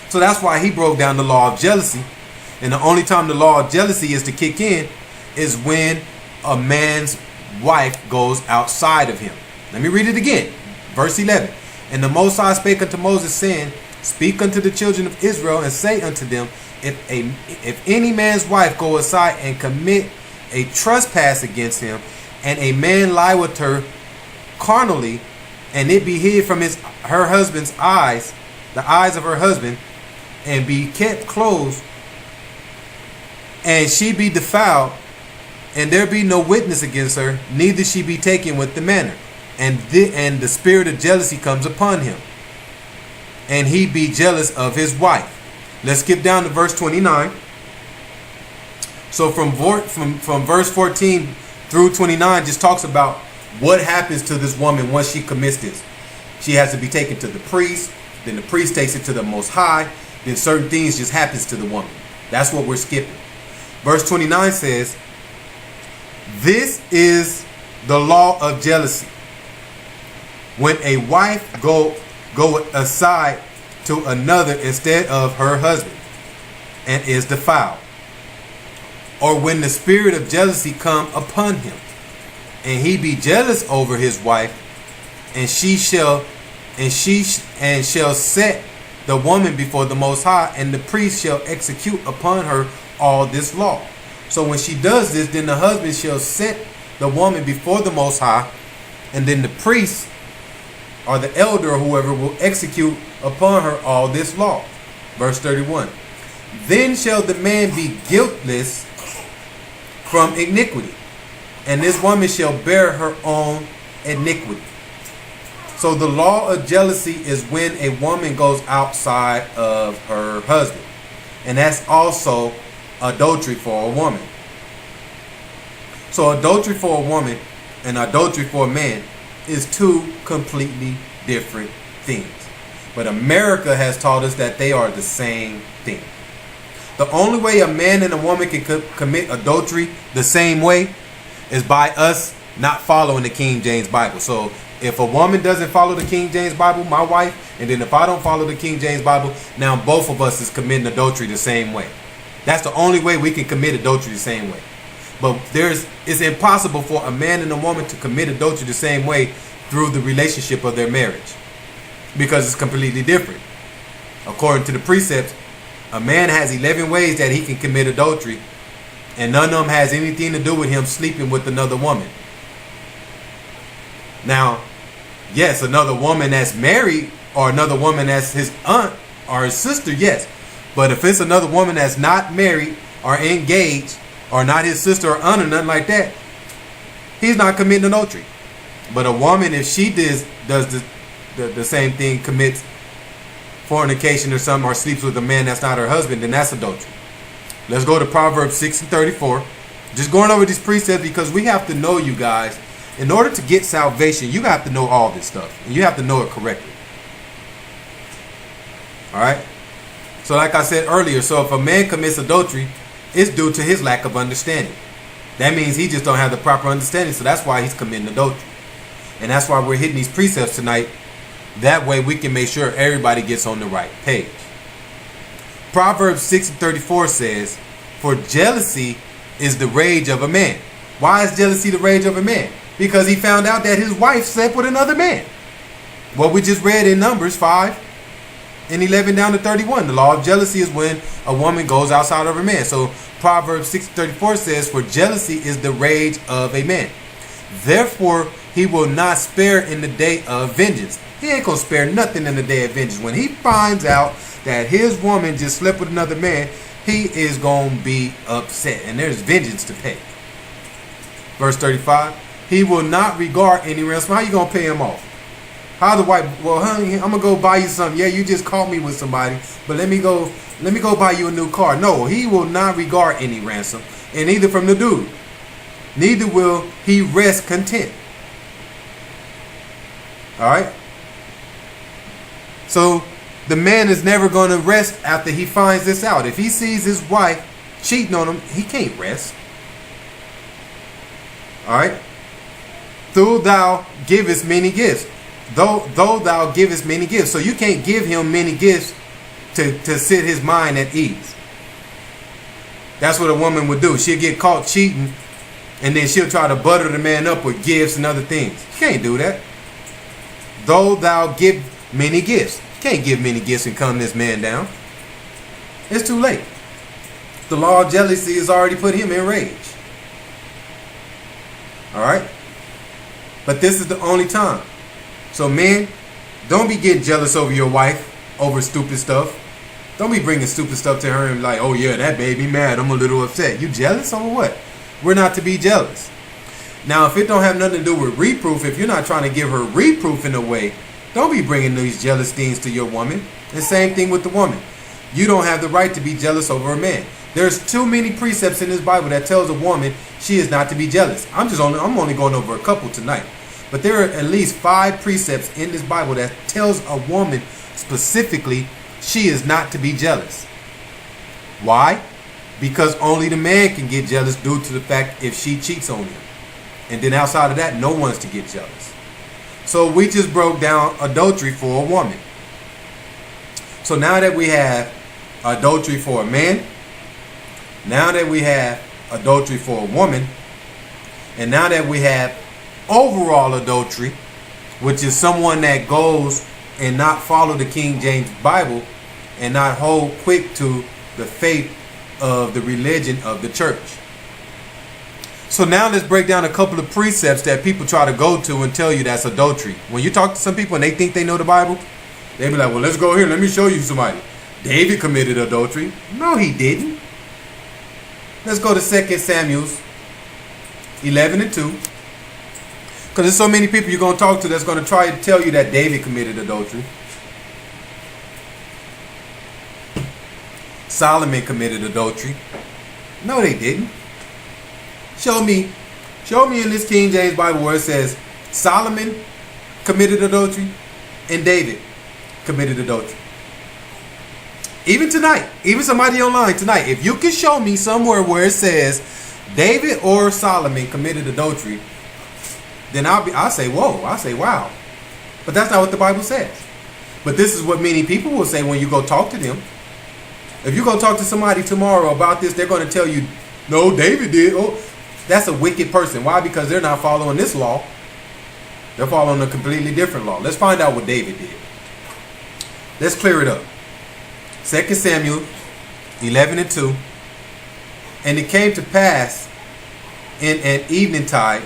So that's why he broke down the law of jealousy. And the only time the law of jealousy is to kick in is when a man's wife goes outside of him. Let me read it again. Verse 11. And the Most High spake unto Moses, saying, Speak unto the children of Israel, and say unto them, If any man's wife go aside and commit a trespass against him, and a man lie with her carnally, and it be hid from her husband's eyes, the eyes of her husband, and be kept closed, and she be defiled, and there be no witness against her, neither she be taken with the manner, and the spirit of jealousy comes upon him, and he be jealous of his wife. Let's skip down to verse 29. So from verse 14 through 29 just talks about what happens to this woman once she commits this. She has to be taken to the priest, then the priest takes it to the Most High, then certain things just happens to the woman. That's what we're skipping. Verse 29 says, This is the law of jealousy. When a wife go aside to another instead of her husband, and is defiled, or when the spirit of jealousy come upon him, and he be jealous over his wife, and shall set the woman before the Most High, and the priest shall execute upon her all this law. So when she does this, then the husband shall set the woman before the Most High, and then the priest or the elder or whoever will execute upon her all this law. Verse 31. Then shall the man be guiltless from iniquity, and this woman shall bear her own iniquity. So the law of jealousy is when a woman goes outside of her husband. And that's also adultery for a woman. So adultery for a woman and adultery for a man is two completely different things. But America has taught us that they are the same thing. The only way a man and a woman can commit adultery the same way is by us not following the King James Bible. So if a woman doesn't follow the King James Bible, my wife, and then if I don't follow the King James Bible, now both of us is committing adultery the same way. That's the only way we can commit adultery the same way. But it's impossible for a man and a woman to commit adultery the same way through the relationship of their marriage, because it's completely different. According to the precepts, a man has 11 ways that he can commit adultery, and none of them has anything to do with him sleeping with another woman. Now, yes, another woman that's married or another woman that's his aunt or his sister, yes. But if it's another woman that's not married or engaged or not his sister or aunt or nothing like that, he's not committing adultery. But a woman, if she does the same thing, commits fornication or something, or sleeps with a man that's not her husband, then that's adultery. Let's go to Proverbs 6:34. Just going over these precepts because we have to know, you guys, in order to get salvation, you have to know all this stuff. And you have to know it correctly. Alright? So like I said earlier, so if a man commits adultery, it's due to his lack of understanding. That means he just don't have the proper understanding, so that's why he's committing adultery. And that's why we're hitting these precepts tonight. That way we can make sure everybody gets on the right page. Proverbs 6:34 says, "For jealousy is the rage of a man." Why is jealousy the rage of a man? Because he found out that his wife slept with another man. What we just read in Numbers 5 and 11 down to 31. The law of jealousy is when a woman goes outside of her man. So Proverbs 6:34 says, "For jealousy is the rage of a man. Therefore he will not spare in the day of vengeance." He ain't gonna spare nothing in the day of vengeance. When he finds out that his woman just slept with another man, he is gonna be upset, and there's vengeance to pay. Verse 35, "He will not regard any ransom." How you gonna pay him off? How the wife? Well, honey, I'm gonna go buy you something. Yeah, you just caught me with somebody, but let me go buy you a new car. No, he will not regard any ransom, and neither from the dude. Neither will he rest content. All right. So the man is never going to rest after he finds this out. If he sees his wife cheating on him, he can't rest. All right. Though thou givest many gifts. Though thou givest many gifts. So you can't give him many gifts to sit his mind at ease. That's what a woman would do. She'll get caught cheating, and then she'll try to butter the man up with gifts and other things. You can't do that. Though thou give many gifts. You can't give many gifts and calm this man down. It's too late. The law of jealousy has already put him in rage. Alright? But this is the only time. So men, don't be getting jealous over your wife over stupid stuff. Don't be bringing stupid stuff to her and like, oh yeah, that made me mad, I'm a little upset. You jealous over what? We're not to be jealous. Now, if it don't have nothing to do with reproof, if you're not trying to give her reproof in a way, don't be bringing these jealous things to your woman. The same thing with the woman. You don't have the right to be jealous over a man. There's too many precepts in this Bible that tells a woman she is not to be jealous. I'm only going over a couple tonight. But there are at least 5 precepts in this Bible that tells a woman specifically she is not to be jealous. Why? Because only the man can get jealous due to the fact if she cheats on him. And then outside of that, no one's to get jealous. So we just broke down adultery for a woman. So now that we have adultery for a man, now that we have adultery for a woman, and now that we have overall adultery, which is someone that goes and not follow the King James Bible and not hold quick to the faith of the religion of the church. So now let's break down a couple of precepts that people try to go to and tell you that's adultery. When you talk to some people and they think they know the Bible, they be like, well, let's go here. Let me show you somebody. David committed adultery. No, he didn't. Let's go to 2 Samuel 11 and 2. Because there's so many people you're going to talk to that's going to try to tell you that David committed adultery. Solomon committed adultery. No, they didn't. Show me in this King James Bible where it says Solomon committed adultery and David committed adultery. Even tonight, even somebody online tonight, if you can show me somewhere where it says David or Solomon committed adultery, then I'll say, whoa, I'll say, wow. But that's not what the Bible says. But this is what many people will say when you go talk to them. If you go talk to somebody tomorrow about this, they're going to tell you, no, David did. Oh, that's a wicked person. Why? Because they're not following this law. They're following a completely different law. Let's find out what David did. Let's clear it up. 2 Samuel 11 and 2. And it came to pass in an eventide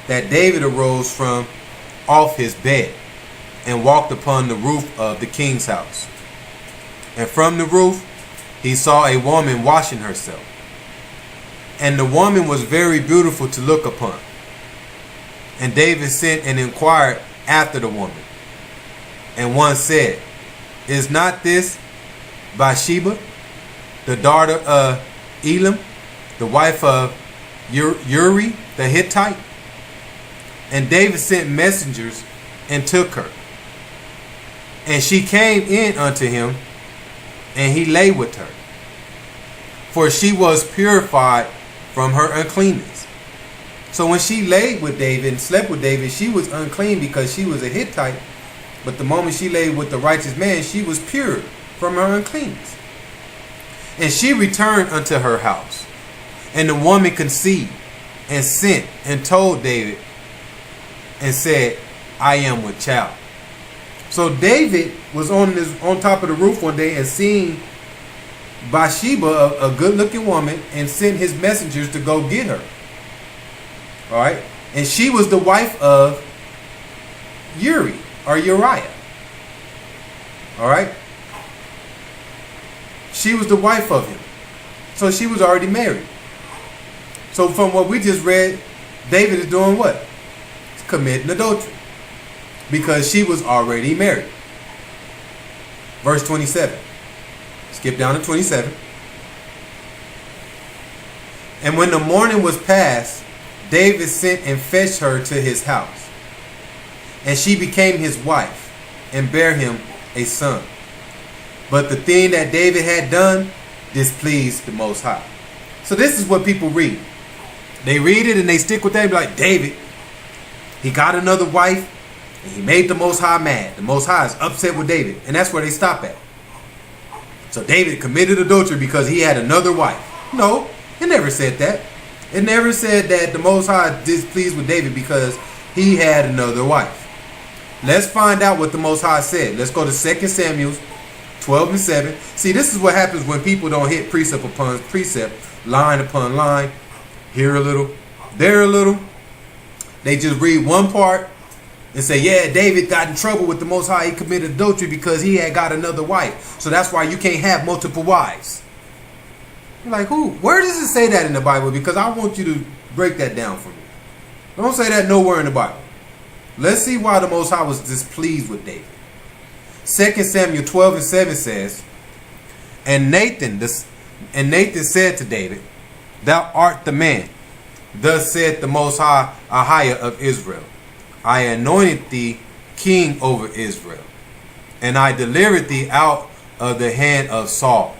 that David arose from off his bed and walked upon the roof of the king's house. And from the roof he saw a woman washing herself. And the woman was very beautiful to look upon. And David sent and inquired after the woman. And one said, is not this Bathsheba, the daughter of Elam, the wife of Uri the Hittite? And David sent messengers and took her. And she came in unto him, and he lay with her. For she was purified from her uncleanness. So when she laid with David and slept with David, she was unclean because she was a Hittite. But the moment she laid with the righteous man, she was pure from her uncleanness. And she returned unto her house. And the woman conceived and sent and told David and said, I am with child. So David was on top of the roof one day and seen Bathsheba, a good-looking woman, and sent his messengers to go get her. All right, and she was the wife of Uri or Uriah. All right, she was the wife of him, so she was already married. So from what we just read, David is doing what? He's committing adultery because she was already married. Verse 27. Skip down to 27. And when the morning was past, David sent and fetched her to his house. And she became his wife and bare him a son. But the thing that David had done displeased the Most High. So this is what people read. They read it and they stick with that. Like, David, he got another wife and he made the Most High mad. The Most High is upset with David. And that's where they stop at. So David committed adultery because he had another wife. No, it never said that. It never said that the Most High displeased with David because he had another wife. Let's find out what the Most High said. Let's go to 2 Samuel 12 and 7. See, this is what happens when people don't hit precept upon precept, line upon line, here a little, there a little. They just read one part and say, yeah, David got in trouble with the Most High. He committed adultery because he had got another wife. So that's why you can't have multiple wives. You're like, who? Where does it say that in the Bible? Because I want you to break that down for me. Don't say that nowhere in the Bible. Let's see why the Most High was displeased with David. 2 Samuel 12 and 7 says, And Nathan said to David, Thou art the man. Thus said the Most High, Ahiah of Israel. I anointed thee king over Israel, and I delivered thee out of the hand of Saul.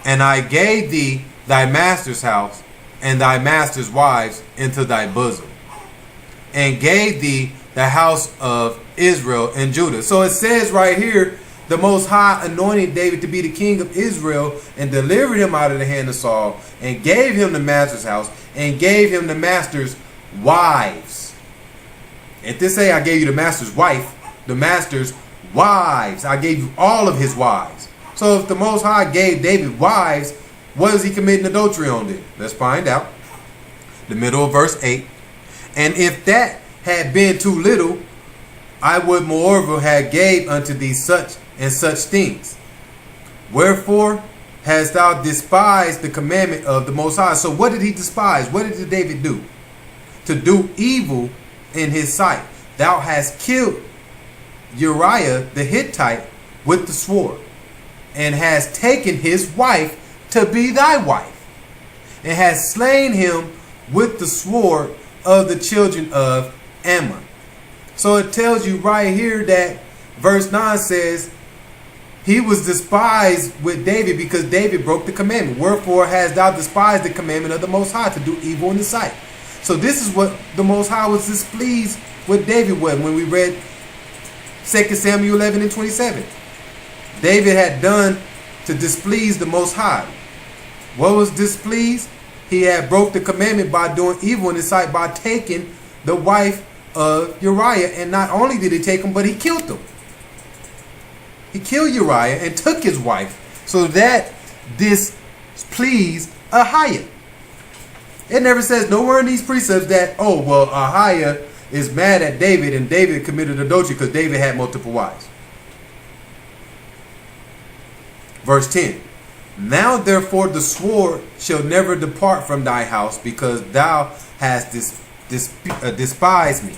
And I gave thee thy master's house and thy master's wives into thy bosom, and gave thee the house of Israel and Judah. So it says right here, the Most High anointed David to be the king of Israel and delivered him out of the hand of Saul, and gave him the master's house and gave him the master's wives. If this say I gave you the master's wife, the master's wives, I gave you all of his wives. So if the Most High gave David wives, what is he committing adultery on then? Let's find out. The middle of verse 8. And if that had been too little, I would moreover have gave unto thee such and such things. Wherefore hast thou despised the commandment of the Most High. So what did he despise? What did David do? To do evil in his sight. Thou hast killed Uriah the Hittite with the sword, and hast taken his wife to be thy wife, and hast slain him with the sword of the children of Ammon. So it tells you right here that verse 9 says he was despised with David because David broke the commandment. Wherefore hast thou despised the commandment of the Most High, to do evil in the sight. So this is what the Most High was displeased with David with when we read 2 Samuel 11 and 27. David had done to displease the Most High. What was displeased? He had broke the commandment by doing evil in his sight, by taking the wife of Uriah. And not only did he take him, but he killed him. He killed Uriah and took his wife. So that displeased Ahiah. It never says nowhere in these precepts that, oh, well, Ahiah is mad at David and David committed adultery because David had multiple wives. Verse 10. Now therefore the sword shall never depart from thy house, because thou hast despised me,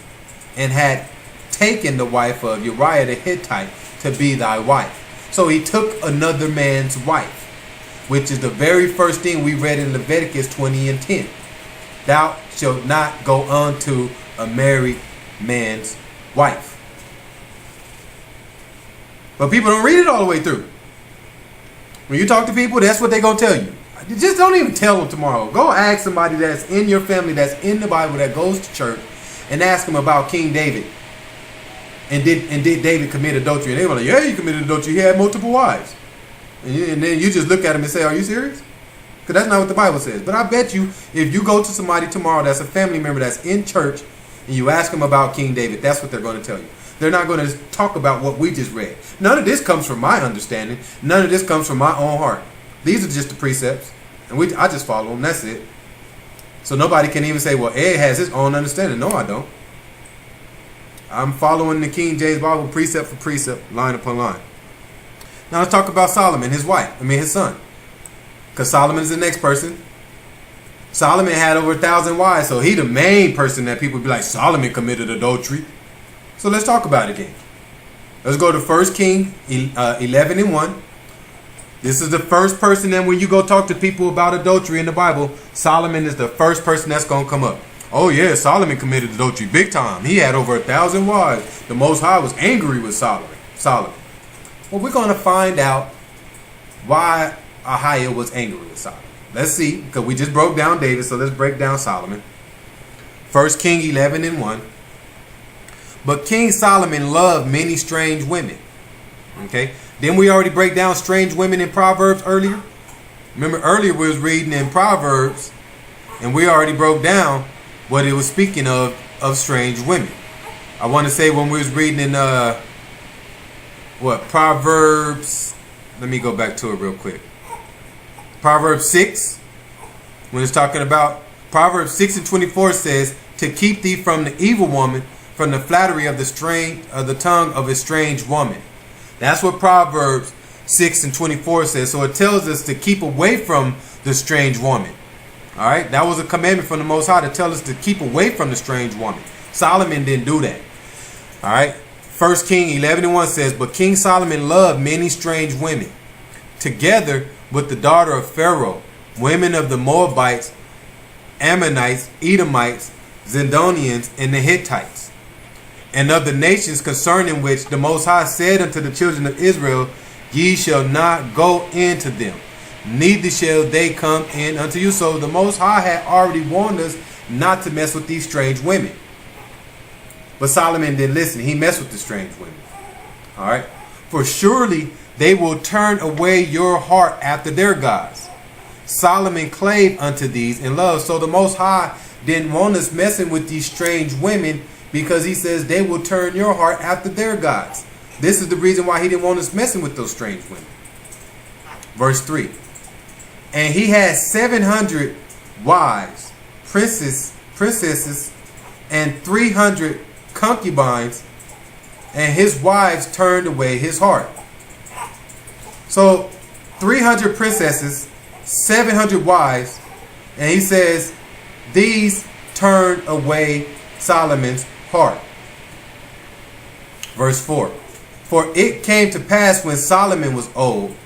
and had taken the wife of Uriah the Hittite to be thy wife. So he took another man's wife, which is the very first thing we read in Leviticus 20 and 10. Thou shalt not go unto a married man's wife. But people don't read it all the way through. When you talk to people, that's what they're going to tell you. Just don't even tell them tomorrow. Go ask somebody that's in your family, that's in the Bible, that goes to church, and ask them about King David. And did David commit adultery? And they were like, yeah, he committed adultery. He had multiple wives. And then you just look at him and say, are you serious? Because that's not what the Bible says. But I bet you, if you go to somebody tomorrow that's a family member that's in church, and you ask them about King David, that's what they're going to tell you. They're not going to talk about what we just read. None of this comes from my understanding. None of this comes from my own heart. These are just the precepts. And I just follow them. That's it. So nobody can even say, well, Ed has his own understanding. No, I don't. I'm following the King James Bible precept for precept, line upon line. Now let's talk about Solomon, his son. Because Solomon is the next person. Solomon had over 1,000 wives, so he the main person that people be like, Solomon committed adultery. So let's talk about it again. Let's go to 1 King 11 and 1. This is the first person that when you go talk to people about adultery in the Bible, Solomon is the first person that's going to come up. Oh yeah, Solomon committed adultery big time. He had over 1,000 wives. The Most High was angry with Solomon. Well, we're going to find out why Ahiah was angry with Solomon. Let's see, because we just broke down David, so let's break down Solomon. 1 King 11 and 1. But King Solomon loved many strange women. Okay. Didn't we already break down strange women in Proverbs earlier? Remember earlier we was reading in Proverbs, and we already broke down what it was speaking of strange women. I want to say when we was reading in Proverbs, let me go back to it real quick. Proverbs 6, when it's talking about Proverbs 6 and 24 says, to keep thee from the evil woman, from the flattery of the tongue of a strange woman. That's what Proverbs 6 and 24 says. So it tells us to keep away from the strange woman. All right, that was a commandment from the Most High to tell us to keep away from the strange woman. Solomon didn't do that. All right, 1 King 11 and 1 says, but King Solomon loved many strange women, together with the daughter of Pharaoh, women of the Moabites, Ammonites, Edomites, Zidonians, and the Hittites, and of the nations concerning which the Most High said unto the children of Israel, ye shall not go into them, neither shall they come in unto you. So the Most High had already warned us not to mess with these strange women. But Solomon didn't listen. He messed with the strange women. All right. For surely they will turn away your heart after their gods. Solomon clave unto these in love. So the Most High didn't want us messing with these strange women, because he says they will turn your heart after their gods. This is the reason why he didn't want us messing with those strange women. Verse 3. And he had 700 wives, princesses, and 300 concubines, and his wives turned away his heart. So 300 princesses, 700 wives, and he says, these turned away Solomon's heart. Verse 4. For it came to pass when Solomon was old,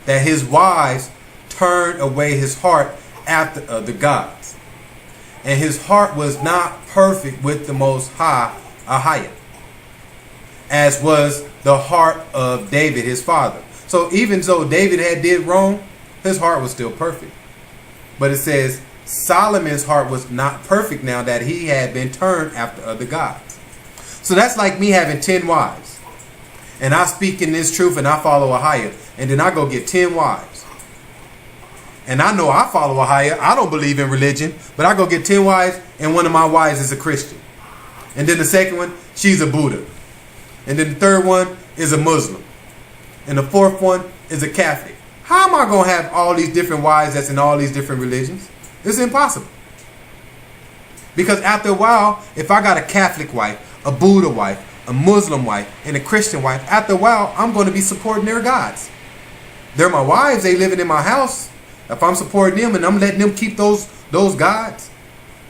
that his wives turned away his heart after other gods. And his heart was not perfect with the Most High, Ahiah, as was the heart of David his father. So even though David had did wrong, his heart was still perfect. But it says Solomon's heart was not perfect now that he had been turned after other gods. So that's like me having 10 wives. And I speak in this truth and I follow Ahiah. And then I go get 10 wives. And I know I follow Ahiah. I don't believe in religion. But I go get 10 wives and one of my wives is a Christian. And then the second one, she's a Buddha. And then the third one is a Muslim. And the fourth one is a Catholic. How am I going to have all these different wives that's in all these different religions? It's impossible. Because after a while, if I got a Catholic wife, a Buddha wife, a Muslim wife, and a Christian wife, after a while, I'm going to be supporting their gods. They're my wives. They living in my house. If I'm supporting them and I'm letting them keep those gods,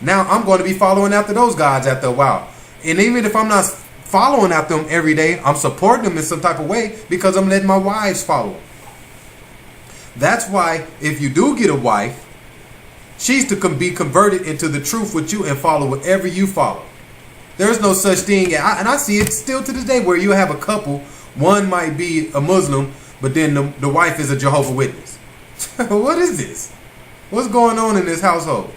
now I'm going to be following after those gods after a while. And even if I'm not following after them every day, I'm supporting them in some type of way because I'm letting my wives follow them. That's why if you do get a wife, she's to be converted into the truth with you and follow whatever you follow. There's no such thing, and I see it still to this day, where you have a couple, one might be a Muslim, but then the wife is a Jehovah's Witness. What is this? What's going on in this household?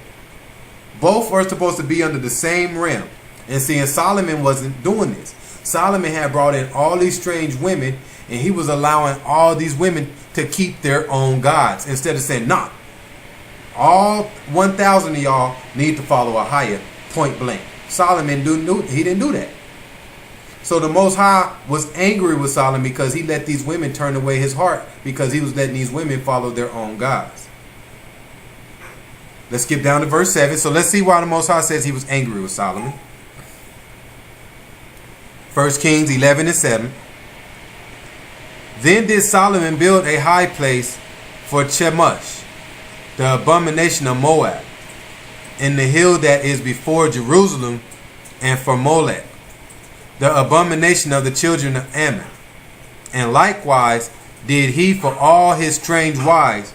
Both are supposed to be under the same realm. And seeing Solomon wasn't doing this. Solomon had brought in all these strange women, and he was allowing all these women to keep their own gods. Instead of saying, nah, all 1,000 of y'all need to follow Ahiah, point blank. Solomon didn't do that. So the Most High was angry with Solomon because he let these women turn away his heart, because he was letting these women follow their own gods. Let's skip down to verse 7. So let's see why the Most High says he was angry with Solomon. 1 Kings 11 and 7. Then did Solomon build a high place for Chemosh, the abomination of Moab, in the hill that is before Jerusalem, and for Molech, the abomination of the children of Ammon. And likewise did he for all his strange wives,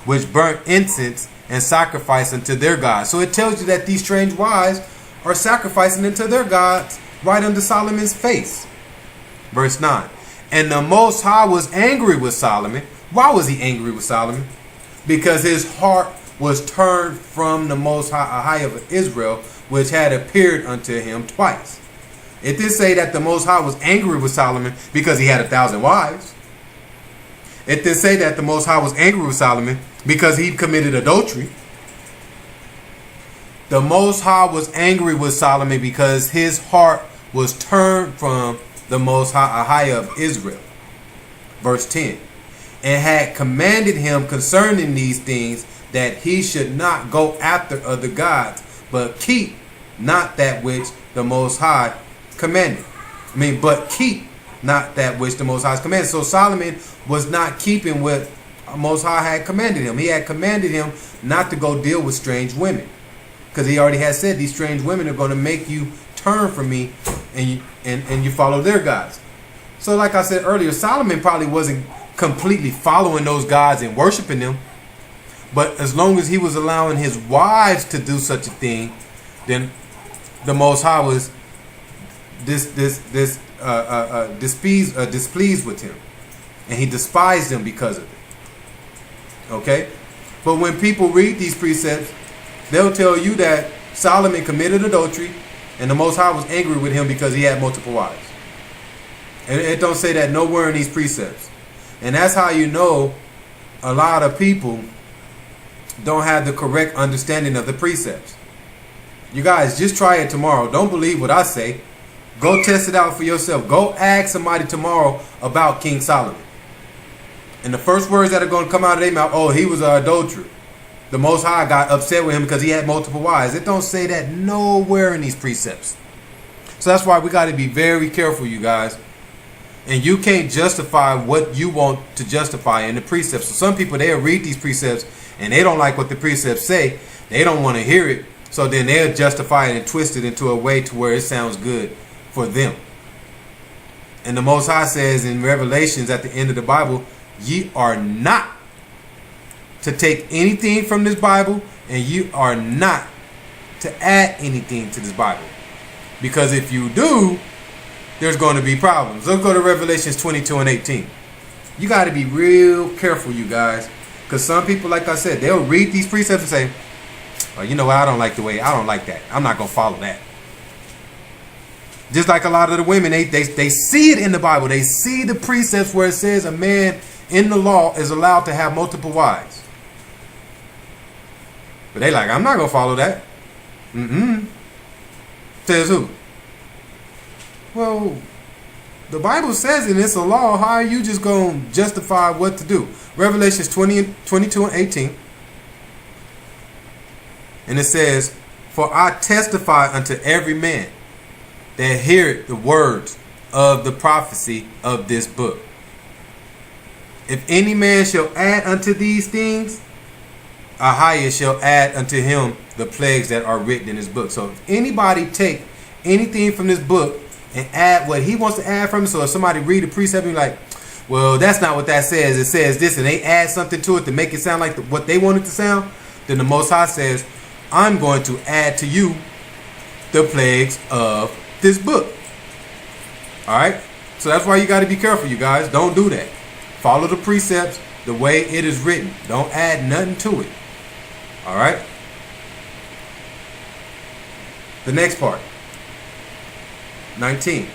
which burnt incense and sacrificed unto their gods. So it tells you that these strange wives are sacrificing unto their gods right under Solomon's face. Verse 9. And the Most High was angry with Solomon. Why was he angry with Solomon? Because his heart was turned from the Most High of Israel, which had appeared unto him twice. It did say that the Most High was angry with Solomon because he had 1,000 wives. It did say that the Most High was angry with Solomon because he committed adultery. The Most High was angry with Solomon because his heart was turned from the Most High of Israel. Verse 10. And had commanded him concerning these things, that he should not go after other gods, but keep not that which the Most High commanded. But keep not that which the Most High commanded. So Solomon was not keeping what Most High had commanded him. He had commanded him not to go deal with strange women, because he already had said these strange women are going to make you turn from me and you follow their gods. So like I said earlier, Solomon probably wasn't completely following those gods and worshiping them, but as long as he was allowing his wives to do such a thing, then the Most High was displeased with him, and he despised them because of it. Okay, but when people read these precepts, they'll tell you that Solomon committed adultery, and the Most High was angry with him because he had multiple wives. And it don't say that nowhere in these precepts. And that's how you know a lot of people don't have the correct understanding of the precepts. You guys, just try it tomorrow. Don't believe what I say. Go test it out for yourself. Go ask somebody tomorrow about King Solomon. And the first words that are going to come out of their mouth, oh, he was an adulterer. The Most High got upset with him because he had multiple wives. It don't say that nowhere in these precepts. So that's why we got to be very careful, you guys. And you can't justify what you want to justify in the precepts. So some people, they'll read these precepts and they don't like what the precepts say. They don't want to hear it. So then they'll justify it and twist it into a way to where it sounds good for them. And the Most High says in Revelations at the end of the Bible, ye are not to take anything from this Bible, and you are not to add anything to this Bible. Because if you do, there's going to be problems. Let's go to Revelations 22 and 18. You got to be real careful, you guys. Because some people, like I said, they'll read these precepts and say, oh, you know what, I don't like that. I'm not going to follow that. Just like a lot of the women, they see it in the Bible. They see the precepts where it says a man in the law is allowed to have multiple wives. But they like, I'm not going to follow that. Says who? Well, the Bible says it, it's a law. How are you just going to justify what to do? Revelations 22 and 18. And it says, for I testify unto every man that heareth the words of the prophecy of this book. If any man shall add unto these things, Ahiah shall add unto him the plagues that are written in this book. So if anybody take anything from this book and add what he wants to add from it, so if somebody read the precept and be like, well, that's not what that says, it says this, and they add something to it to make it sound like what they want it to sound, then the Most High says, I'm going to add to you the plagues of this book. Alright? So that's why you got to be careful, you guys. Don't do that. Follow the precepts the way it is written. Don't add nothing to it. Alright? The next part. 19.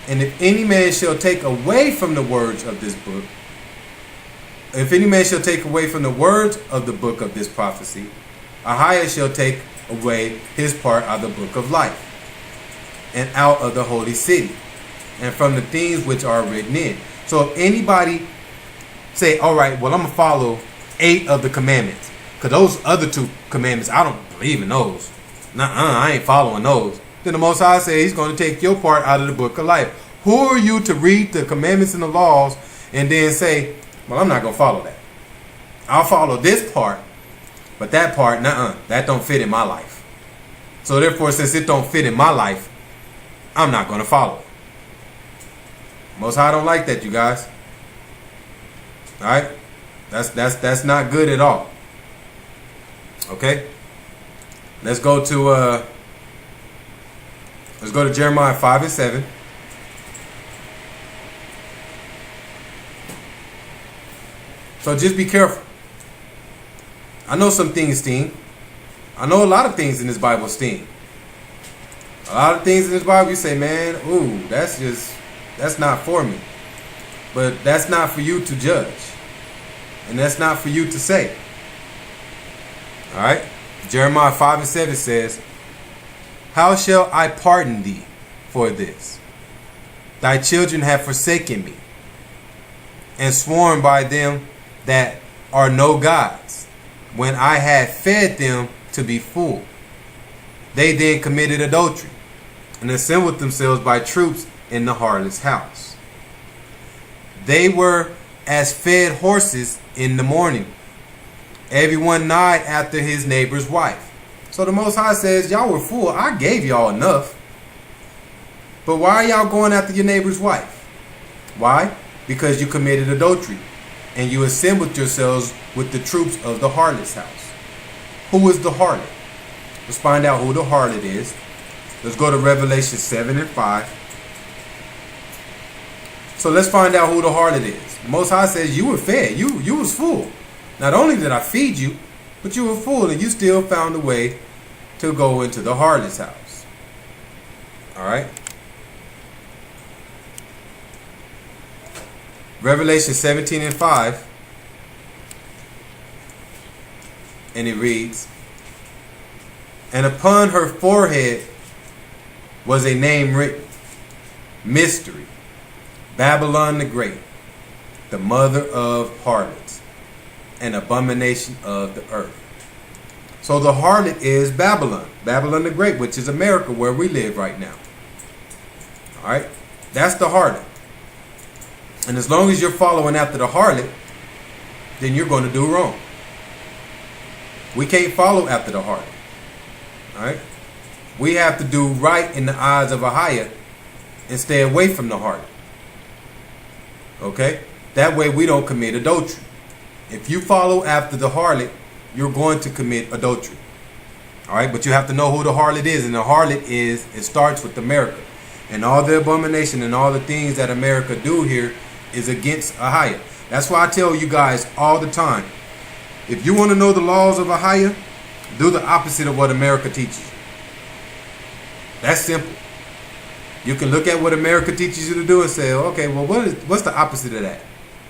And if any man shall take away from the words of this book, if any man shall take away from the words of the book of this prophecy, Ahiah shall take away his part out of the book of life, and out of the holy city, and from the things which are written in. So if anybody say, all right, well, I'm going to follow 8 of the commandments, because those other 2 commandments, I don't believe in those. I ain't following those. Then the Most High says he's going to take your part out of the book of life. Who are you to read the commandments and the laws and then say, well, I'm not going to follow that. I'll follow this part, but that part, that don't fit in my life. So therefore, since it don't fit in my life, I'm not going to follow it. Most High don't like that, you guys. All right? That's not good at all. Okay? Let's go to Jeremiah 5 and 7. So just be careful. I know some things sting. I know a lot of things in this Bible sting. A lot of things in this Bible you say, man, ooh, that's not for me. But that's not for you to judge. And that's not for you to say. Alright? Jeremiah 5 and 7 says, how shall I pardon thee for this? Thy children have forsaken me, and sworn by them that are no gods, when I had fed them to be full. They then committed adultery, and assembled themselves by troops in the harlot's house. They were as fed horses in the morning. Everyone gnawed after his neighbor's wife. So the Most High says, y'all were full. I gave y'all enough. But why are y'all going after your neighbor's wife? Why? Because you committed adultery. And you assembled yourselves with the troops of the harlot's house. Who is the harlot? Let's find out who the harlot is. Let's go to Revelation 7 and 5. So let's find out who the harlot is. The Most High says you were fed. You was full. Not only did I feed you, but you were full, and you still found a way to go into the harlot's house. Alright? Revelation 17 and 5. And it reads, and upon her forehead was a name written, Mystery, Babylon the Great, the mother of harlots, an abomination of the earth. So the harlot is Babylon. Babylon the Great, which is America, where we live right now. Alright? That's the harlot. And as long as you're following after the harlot, then you're going to do wrong. We can't follow after the harlot. All right? We have to do right in the eyes of Ahia and stay away from the harlot. Okay? That way we don't commit adultery. If you follow after the harlot, you're going to commit adultery. All right? But you have to know who the harlot is. And the harlot is, it starts with America. And all the abomination and all the things that America do here is against Ahia. That's why I tell you guys all the time, if you want to know the laws of Ahia, do the opposite of what America teaches you. That's simple. You can look at what America teaches you to do and say, okay, well, what's the opposite of that?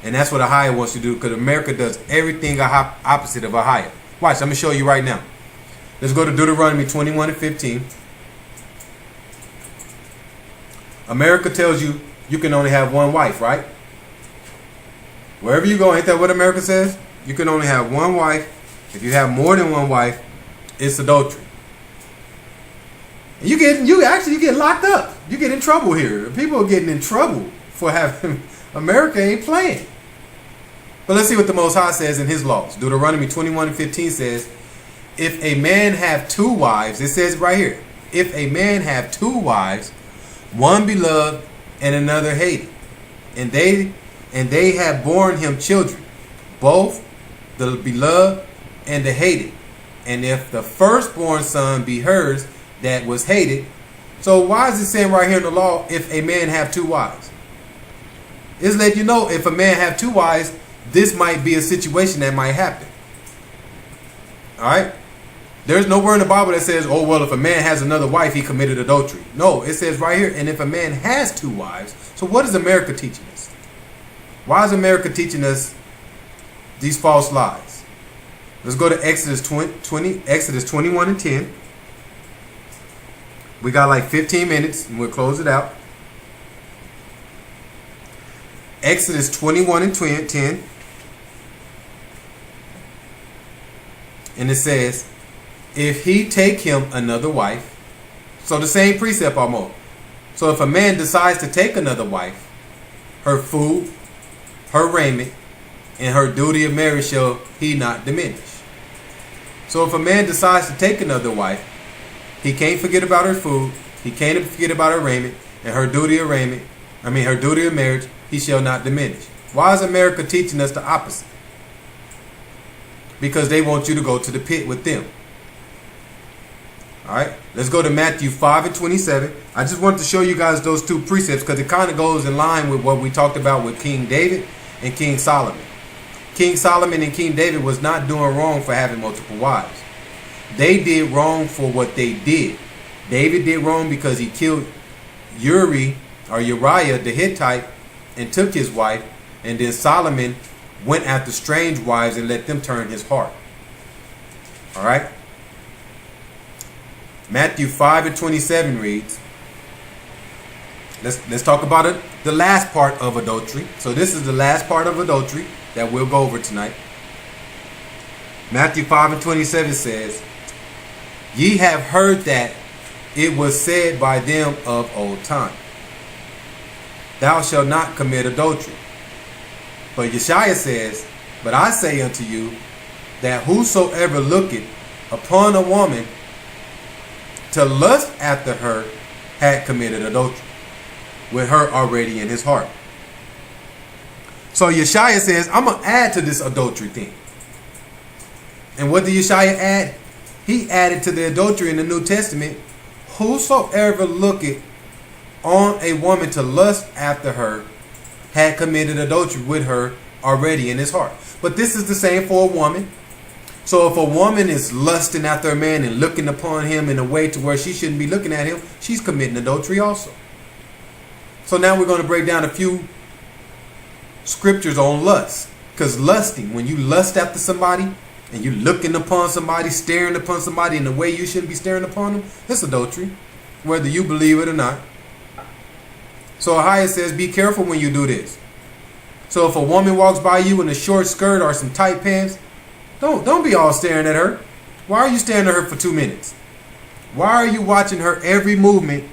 And that's what Ahia wants you to do, because America does everything opposite of Ahia. Watch, I'm going to show you right now. Let's go to Deuteronomy 21 and 15. America tells you you can only have one wife, right? Wherever you go, ain't that what America says? You can only have one wife. If you have more than one wife, it's adultery. You get locked up. You get in trouble here. People are getting in trouble for having America ain't playing. But let's see what the Most High says in his laws. Deuteronomy 21 and 15 says, if a man have two wives, it says right here, if a man have two wives, one beloved and another hated, and they have borne him children, both the beloved and the hated. And if the firstborn son be hers that was hated. So why is it saying right here in the law, if a man have two wives? It's letting you know, if a man have two wives, this might be a situation that might happen. Alright? There's nowhere in the Bible that says, oh, well, if a man has another wife, he committed adultery. No, it says right here, and if a man has two wives. So what is America teaching us? Why is America teaching us these false lies? Let's go to Exodus 21 and 10. We got like 15 minutes and we'll close it out. Exodus 21 and 10. And it says, if he take him another wife, so the same precept almost. So if a man decides to take another wife, her food, her raiment, and her duty of marriage shall he not diminish. So if a man decides to take another wife, he can't forget about her food, he can't forget about her raiment, and her duty of her duty of marriage, he shall not diminish. Why is America teaching us the opposite? Because they want you to go to the pit with them. Alright, let's go to Matthew 5 and 27. I just wanted to show you guys those two precepts because it kind of goes in line with what we talked about with King David and King Solomon. King Solomon and King David was not doing wrong for having multiple wives. They did wrong for what they did. David did wrong because he killed Uriah the Hittite and took his wife, and then Solomon went after strange wives and let them turn his heart. Alright? Matthew 5 and 27 reads, let's talk about it, the last part of adultery. So this is the last part of adultery that we'll go over tonight. Matthew 5 and 27 says, ye have heard that it was said by them of old time, thou shalt not commit adultery. But Yeshua says, but I say unto you, that whosoever looketh upon a woman to lust after her had committed adultery with her already in his heart. So Yeshua says, I'm going to add to this adultery thing. And what did Yeshua add? He added to the adultery in the New Testament, whosoever looketh on a woman to lust after her had committed adultery with her already in his heart. But this is the same for a woman. So if a woman is lusting after a man and looking upon him in a way to where she shouldn't be looking at him, she's committing adultery also. So now we're going to break down a few scriptures on lust. Because lusting, when you lust after somebody and you're looking upon somebody, staring upon somebody in a way you shouldn't be staring upon them, it's adultery, whether you believe it or not. So Ahia says, be careful when you do this. So if a woman walks by you in a short skirt or some tight pants, don't be all staring at her. Why are you staring at her for 2 minutes? Why are you watching her every movement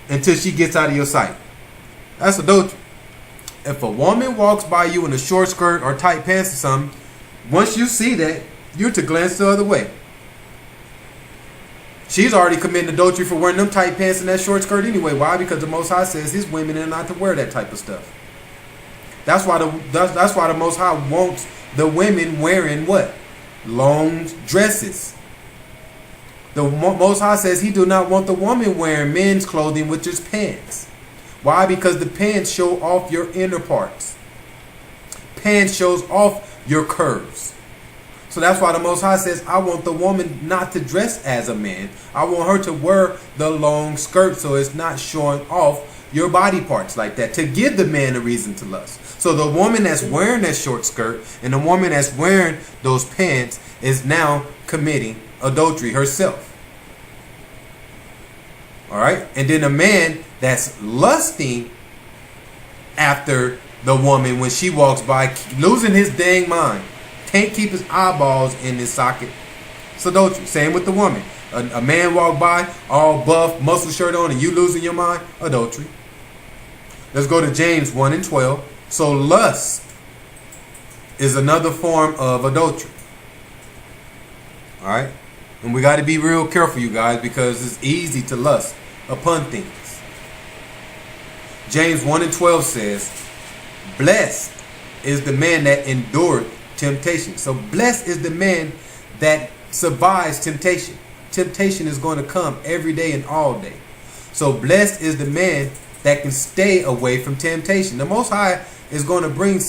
until she gets out of your sight? That's adultery. if a woman walks by you in a short skirt or tight pants or something, once you see that, you're to glance the other way. She's already committing adultery for wearing them tight pants and that short skirt anyway. Why? Because the Most High says his women are not to wear that type of stuff. That's why the Most High wants the women wearing what? Long dresses. The Most High says he do not want the woman wearing men's clothing, which is pants. Why? Because the pants show off your inner parts. Pants shows off your curves. So that's why the Most High says, I want the woman not to dress as a man. I want her to wear the long skirt so it's not showing off your body parts like that, to give the man a reason to lust. So the woman that's wearing that short skirt and the woman that's wearing those pants is now committing adultery herself. All right? And then a man that's lusting after the woman when she walks by, losing his dang mind, can't keep his eyeballs in his socket, it's adultery. Same with the woman. A man walk by, all buff, muscle shirt on, and you losing your mind, adultery. Let's go to James 1 and 12. So lust is another form of adultery. All right? And we got to be real careful, you guys, because it's easy to lust upon things. James 1 and 12 says, blessed is the man that endured temptation. So blessed is the man that survives temptation. Temptation is going to come every day and all day. So blessed is the man that can stay away from temptation. The Most High is going to bring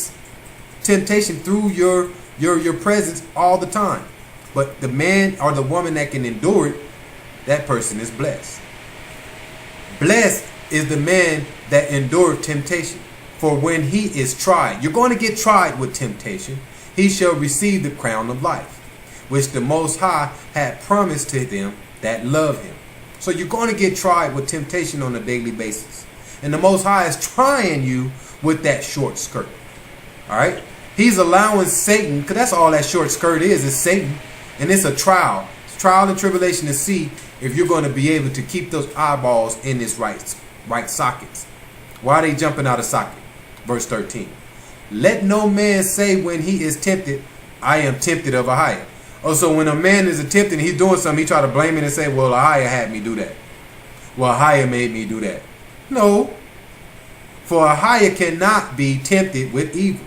temptation through your presence all the time. But the man or the woman that can endure it, that person is blessed. Blessed is the man that endured temptation. For when he is tried, you're going to get tried with temptation, he shall receive the crown of life, which the Most High had promised to them that love him. So you're going to get tried with temptation on a daily basis. And the Most High is trying you with that short skirt. All right? He's allowing Satan, because that's all that short skirt is Satan. And it's a trial. It's trial and tribulation to see if you're going to be able to keep those eyeballs in this right sockets. Why are they jumping out of socket? Verse 13. Let no man say when he is tempted, I am tempted of a higher. Oh, so when a man is tempted and he's doing something, he try to blame it and say, well, a higher had me do that. Well, a higher made me do that. No. For a higher cannot be tempted with evil,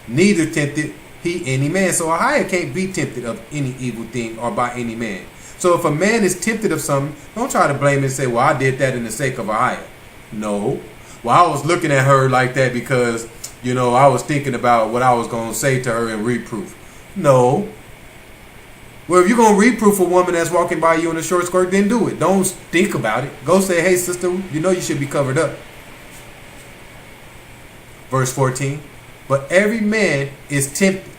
neither tempted he any man. So a higher can't be tempted of any evil thing or by any man. So if a man is tempted of something, don't try to blame it and say, well, I did that in the sake of a higher. No. Well, I was looking at her like that because, you know, I was thinking about what I was going to say to her in reproof. No. Well, if you're going to reproof a woman that's walking by you in a short skirt, then do it. Don't think about it. Go say, hey, sister, you know you should be covered up. Verse 14. But every man is tempted.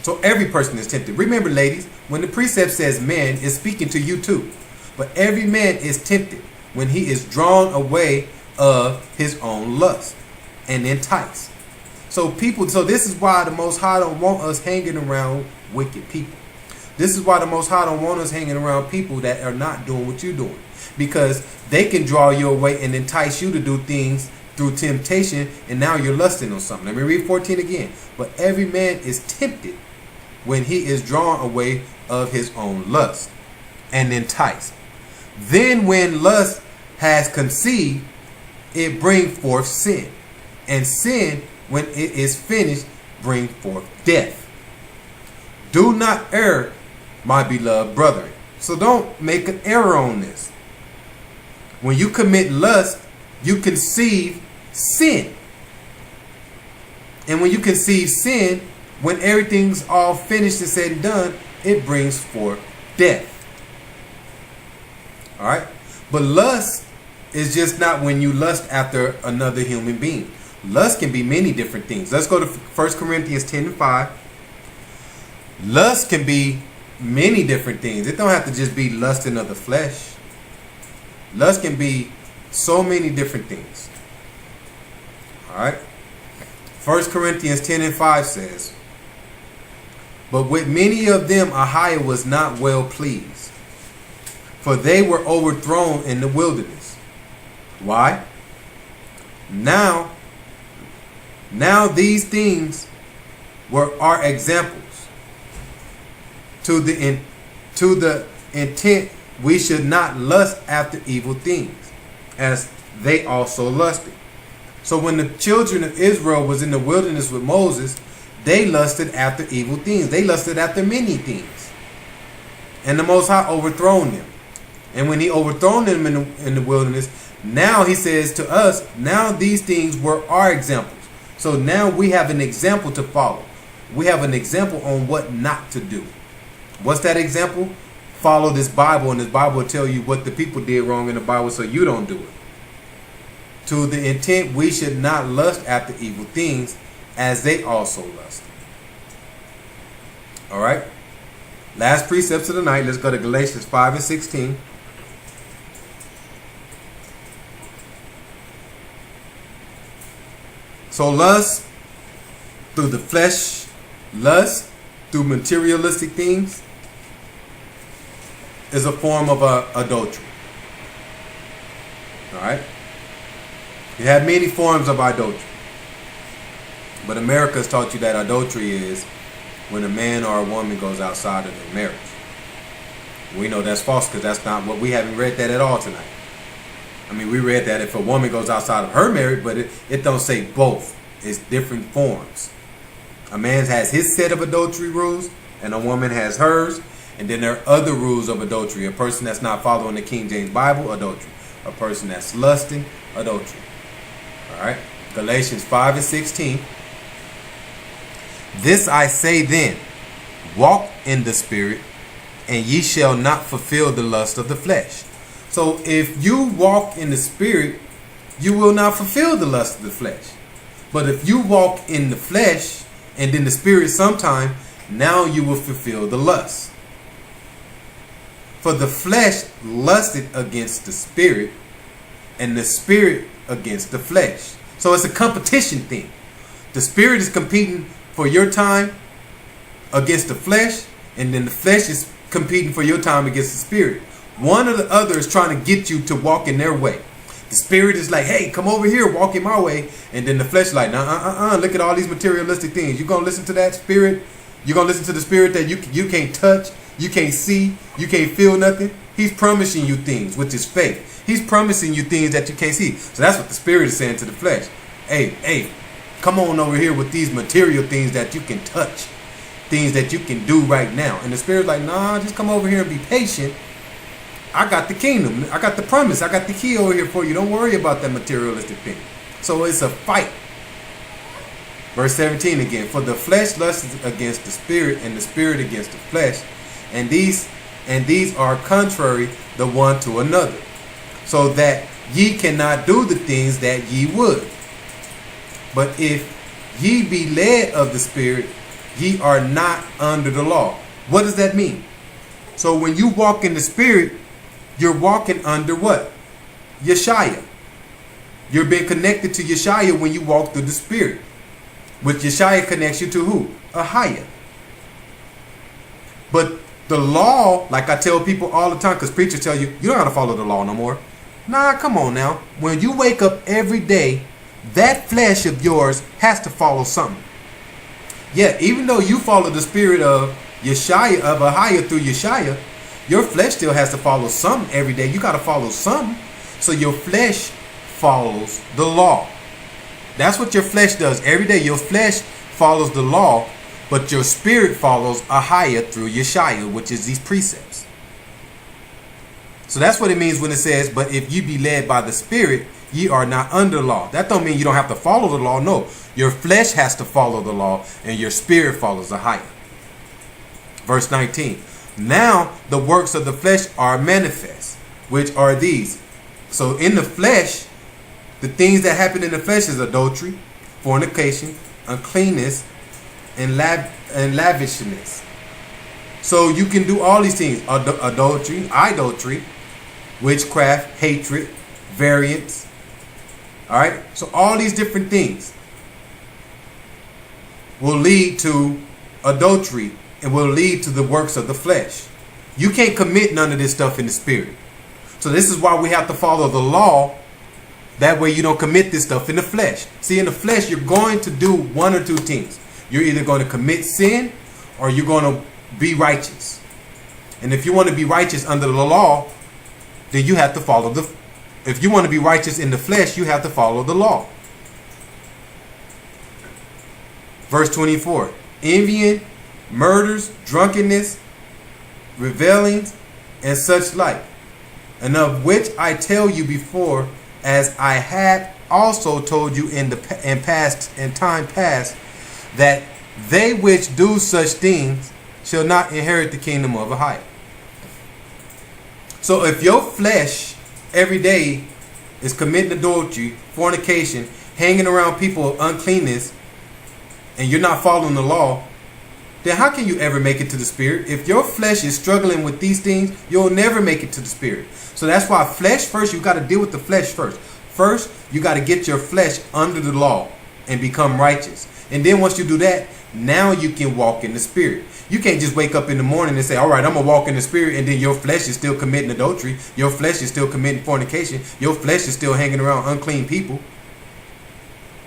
So every person is tempted. Remember, ladies, when the precept says man, it's speaking to you too. But every man is tempted when he is drawn away of his own lust and enticed. So this is why the Most High don't want us hanging around wicked people. This is why the Most High don't want us hanging around people that are not doing what you're doing. Because they can draw you away and entice you to do things through temptation, and now you're lusting on something. Let me read 14 again. But every man is tempted when he is drawn away of his own lust and enticed. Then when lust has conceived, it brings forth sin. And sin, when it is finished, brings forth death. Do not err, my beloved brethren. So don't make an error on this. When you commit lust, you conceive sin. And when you conceive sin, when everything's all finished and said and done, it brings forth death. All right? But lust is just not when you lust after another human being. Lust can be many different things. Let's go to 1 Corinthians 10 and 5. Lust can be many different things. It don't have to just be lusting of the flesh. Lust can be so many different things. All right? 1 Corinthians 10 and 5 says, but with many of them Ahiah was not well pleased, for they were overthrown in the wilderness. Why? Now Now these things are examples to the intent we should not lust after evil things, as they also lusted. So when the children of Israel was in the wilderness with Moses, they lusted after evil things. They lusted after many things. And the Most High overthrown them. And when he overthrown them in the wilderness, now he says to us, now these things were our examples. So now we have an example to follow. We have an example on what not to do. What's that example? Follow this Bible, and this Bible will tell you what the people did wrong in the Bible so you don't do it. To the intent we should not lust after evil things, as they also lust. All right. Last precepts of the night. Let's go to Galatians 5 and 16. So lust through the flesh, lust through materialistic things, is a form of adultery. All right. You have many forms of adultery. But America has taught you that adultery is when a man or a woman goes outside of their marriage. We know that's false because that's not what we haven't read that at all tonight. I mean, we read that if a woman goes outside of her marriage, but it don't say both. It's different forms. A man has his set of adultery rules and a woman has hers. And then there are other rules of adultery. A person that's not following the King James Bible, adultery. A person that's lusting, adultery. All right. Galatians 5 and 16. This I say then, walk in the Spirit, and ye shall not fulfill the lust of the flesh. So if you walk in the Spirit, you will not fulfill the lust of the flesh. But if you walk in the flesh and in the Spirit sometime, now you will fulfill the lust. For the flesh lusted against the Spirit, and the Spirit against the flesh. So it's a competition thing. The Spirit is competing for your time against the flesh, and then the flesh is competing for your time against the Spirit. One or the other is trying to get you to walk in their way. The Spirit is like, hey, come over here, walk in my way. And then the flesh is like, look at all these materialistic things. You're going to listen to that Spirit? You're going to listen to the Spirit that you can't touch, you can't see, you can't feel nothing? He's promising you things, which is faith. He's promising you things that you can't see. So that's what the Spirit is saying to the flesh. Hey, come on over here with these material things that you can touch, things that you can do right now. And the Spirit's like, nah, just come over here and be patient. I got the kingdom. I got the promise. I got the key over here for you. Don't worry about that materialistic thing. So it's a fight. Verse 17 again. For the flesh lusts against the Spirit, and the Spirit against the flesh. And these are contrary the one to another, so that ye cannot do the things that ye would. But if ye be led of the Spirit, ye are not under the law. What does that mean? So when you walk in the Spirit, you're walking under what? Yeshaya. You're being connected to Yeshaya when you walk through the Spirit. Which Yeshaya connects you to who? Ahaya. But the law, like I tell people all the time, because preachers tell you, you don't have to follow the law no more. Nah, come on now. When you wake up every day, that flesh of yours has to follow something. Yeah, even though you follow the Spirit of Yeshaya, of Ahaya through Yeshaya, your flesh still has to follow something every day. You got to follow something. So your flesh follows the law. That's what your flesh does. Every day your flesh follows the law, but your spirit follows Ahaya through Yeshaya, which is these precepts. So that's what it means when it says, but if you be led by the Spirit, ye are not under law. That don't mean you don't have to follow the law. No, your flesh has to follow the law, and your spirit follows Ahaya. Verse 19. Now the works of the flesh are manifest, which are these. So in the flesh, the things that happen in the flesh is adultery, fornication, uncleanness, and lavishness. So you can do all these things. Adultery, idolatry, witchcraft, hatred, variance. Alright? So all these different things will lead to adultery and will lead to the works of the flesh. You can't commit none of this stuff in the Spirit. So this is why we have to follow the law That way you don't commit this stuff in the flesh. See, in the flesh, you're going to do one or two things. You're either going to commit sin or you're going to be righteous. And if you want to be righteous under the law, then you have to follow if you want to be righteous in the flesh, you have to follow the law. Verse 24, envying, murders, drunkenness, revelings, and such like, and of which I tell you before, as I had also told you in time past, that they which do such things shall not inherit the kingdom of Ahia. So if your flesh every day is committing adultery, fornication, hanging around people of uncleanness, and you're not following the law, then how can you ever make it to the spirit? If your flesh is struggling with these things, you'll never make it to the spirit. So that's why flesh first, you got to deal with the flesh first. First, you got to get your flesh under the law and become righteous. And then once you do that, now you can walk in the spirit. You can't just wake up in the morning and say, all right, I'm going to walk in the spirit, and then your flesh is still committing adultery. Your flesh is still committing fornication. Your flesh is still hanging around unclean people.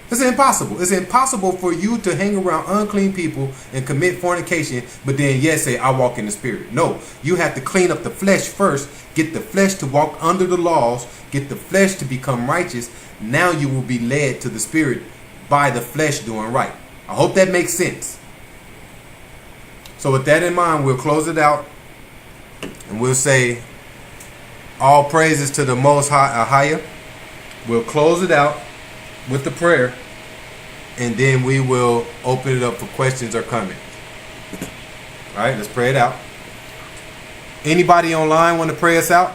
It's impossible. It's impossible for you to hang around unclean people and commit fornication, but then yes, say, I walk in the spirit. No, you have to clean up the flesh first, get the flesh to walk under the laws, get the flesh to become righteous. Now you will be led to the spirit by the flesh doing right. I hope that makes sense. So with that in mind, we'll close it out and we'll say all praises to the Most High Ahia. We'll close it out with the prayer, and then we will open it up for questions or comments. All right, let's pray it out. Anybody online want to pray us out?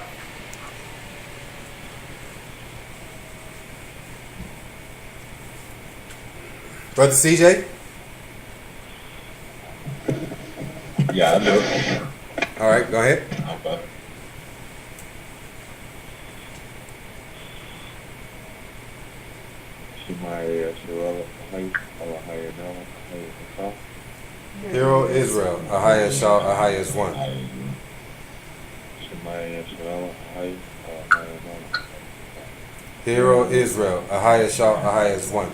Brother CJ? Yeah, I do. All right, go ahead. Okay. Hero Israel, Ahia Shah, Ahia is one. Hero Israel, Ahia Shah, Ahia is one.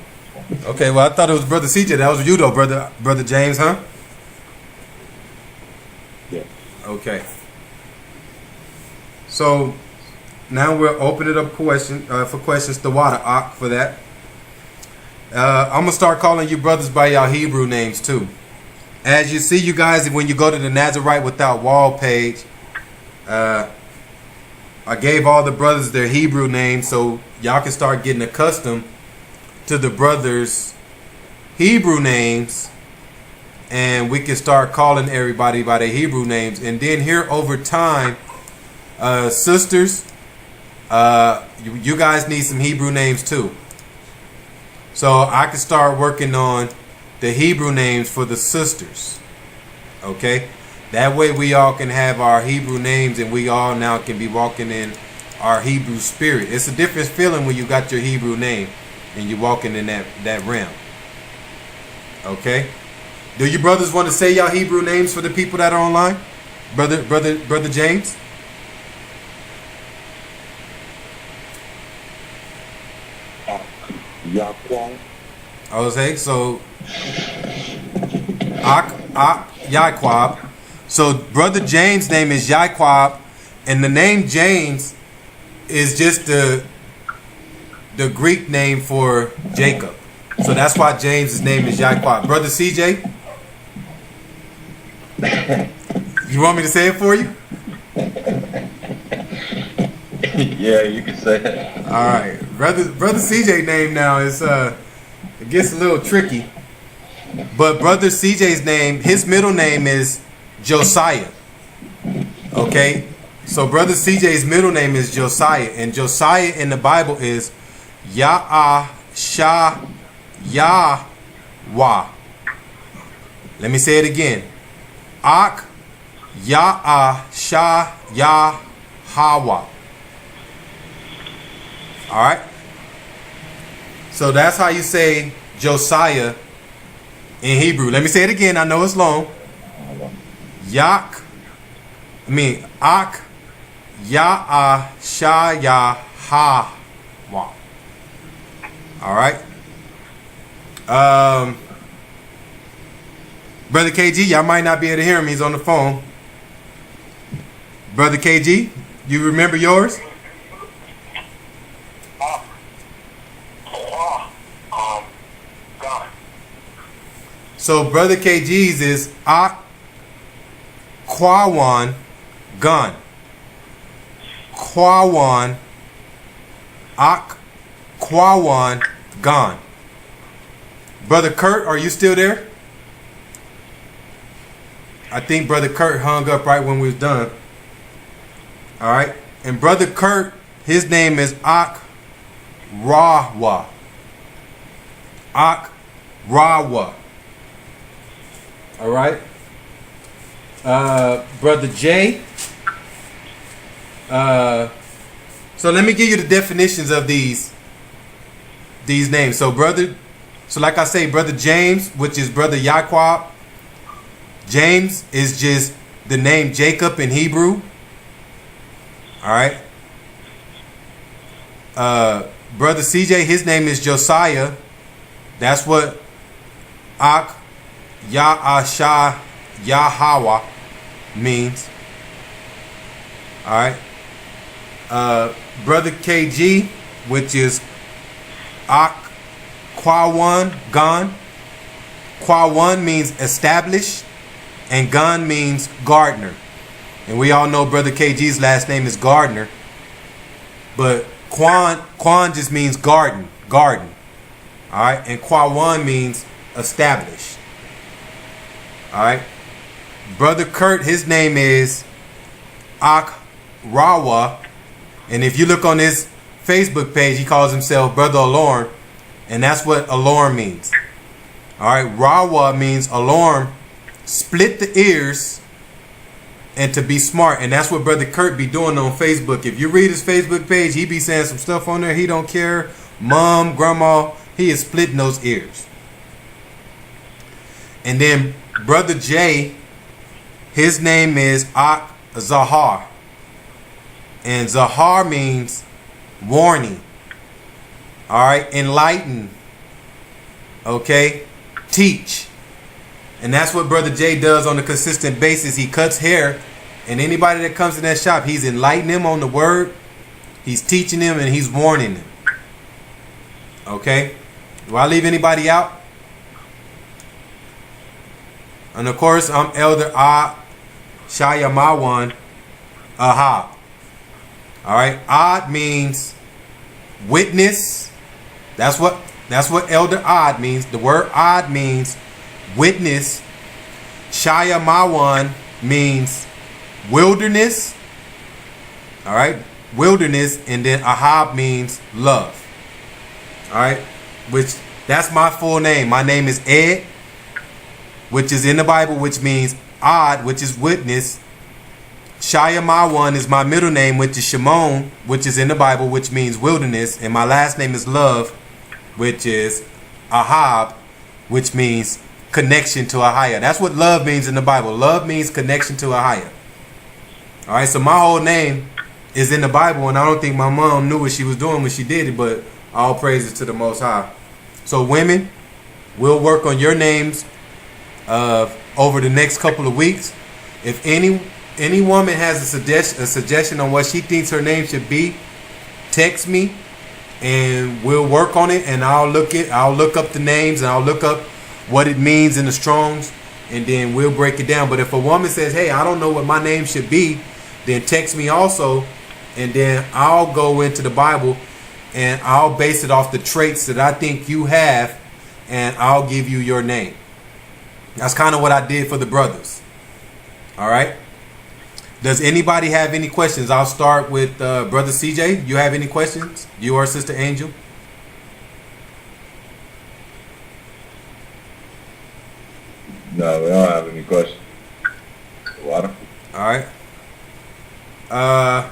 Okay, well I thought it was Brother CJ. That was you though, Brother James, huh? Yeah. Okay. So now we'll open it up for questions to Water Ak for that. I'm gonna start calling you brothers by your Hebrew names too. As you see, you guys, when you go to the Nazarite Without Wall page, I gave all the brothers their Hebrew names so y'all can start getting accustomed to the brothers' Hebrew names, and we can start calling everybody by their Hebrew names. And then here over time, sisters, you guys need some Hebrew names too. So I can start working on the Hebrew names for the sisters. Okay? That way we all can have our Hebrew names, and we all now can be walking in our Hebrew spirit. It's a different feeling when you got your Hebrew name and you're walking in that realm. Okay? Do you brothers want to say y'all Hebrew names for the people that are online? Brother James? Yaquan. Okay, so Yaquab. So Brother James' name is Yaquab, and the name James is just the Greek name for Jacob. So that's why James' name is Yaquab. Brother CJ, you want me to say it for you? Yeah, you can say that. All right, brother CJ name now is it gets a little tricky, but brother CJ's name, his middle name is Josiah. Okay, so brother CJ's middle name is Josiah, and Josiah in the Bible is Ya'ah Shah Yahweh. Let me say it again. Ak Ya'ah Shah Yahweh. All right. So that's how you say Josiah in Hebrew. Let me say it again. I know it's long. Ak Ya'ah Shah Yahweh. All right. Brother KG, y'all might not be able to hear him. He's on the phone. Brother KG, you remember yours? God. So Brother KG's is Ak Kwawan Gun. Kwawan Ak Kwawan Gun. Brother Kurt, are you still there? I think Brother Kurt hung up right when we was done. All right. And Brother Kurt, his name is Ak Rawa. Ak Rawa. All right. Brother Jay. So let me give you the definitions of these names. So like I say, Brother James, which is Brother Yaquab. James is just the name Jacob in Hebrew. All right. Brother CJ, his name is Josiah. That's what Ak Ya'asha Yahweh means. All right. Brother KG, which is Ak Kwawan Gan. Kwawan means established, and Gan means gardener. And we all know Brother KG's last name is Gardner. But Kwan just means garden. All right. And Kwawan means established. All right. Brother Kurt, his name is Ak Rawa. And if you look on his Facebook page, he calls himself Brother Alarm. And that's what alarm means. All right. Rawa means alarm. Split the ears and to be smart. And that's what Brother Kurt be doing on Facebook. If you read his Facebook page, he be saying some stuff on there. He don't care. Mom, grandma, he is splitting those ears. And then Brother Jay, his name is Ak Zahar. And Zahar means warning. All right. Enlighten. Okay. Teach. And that's what Brother Jay does on a consistent basis. He cuts hair. And anybody that comes in that shop, he's enlightening them on the word. He's teaching them and he's warning them. Okay. Do I leave anybody out? And of course, I'm Elder Shayamawan Ahab. All right. Ad means witness. That's what Elder Ad means. The word Ad means witness. Shayamawan means wilderness. All right. Wilderness. And then Ahab means love. All right. Which that's my full name. My name is Ed, which is in the Bible, which means Ad, which is witness. Shayamawan is my middle name, which is Shimon, which is in the Bible, which means wilderness. And my last name is Love, which is Ahab, which means connection to a higher. That's what love means in the Bible. Love means connection to a higher. All right, so my whole name is in the Bible, and I don't think my mom knew what she was doing when she did it, but all praises to the Most High. So women, we'll work on your names over the next couple of weeks. If any woman has a suggestion on what she thinks her name should be, text me and we'll work on it, and I'll look up the names and I'll look up what it means in the Strongs, and then we'll break it down. But if a woman says, hey, I don't know what my name should be, then text me also, and then I'll go into the Bible and I'll base it off the traits that I think you have, and I'll give you your name. That's kind of what I did for the brothers. All right. Does anybody have any questions? I'll start with Brother CJ. You have any questions? You or Sister Angel? No, we don't have any questions. Water. All right.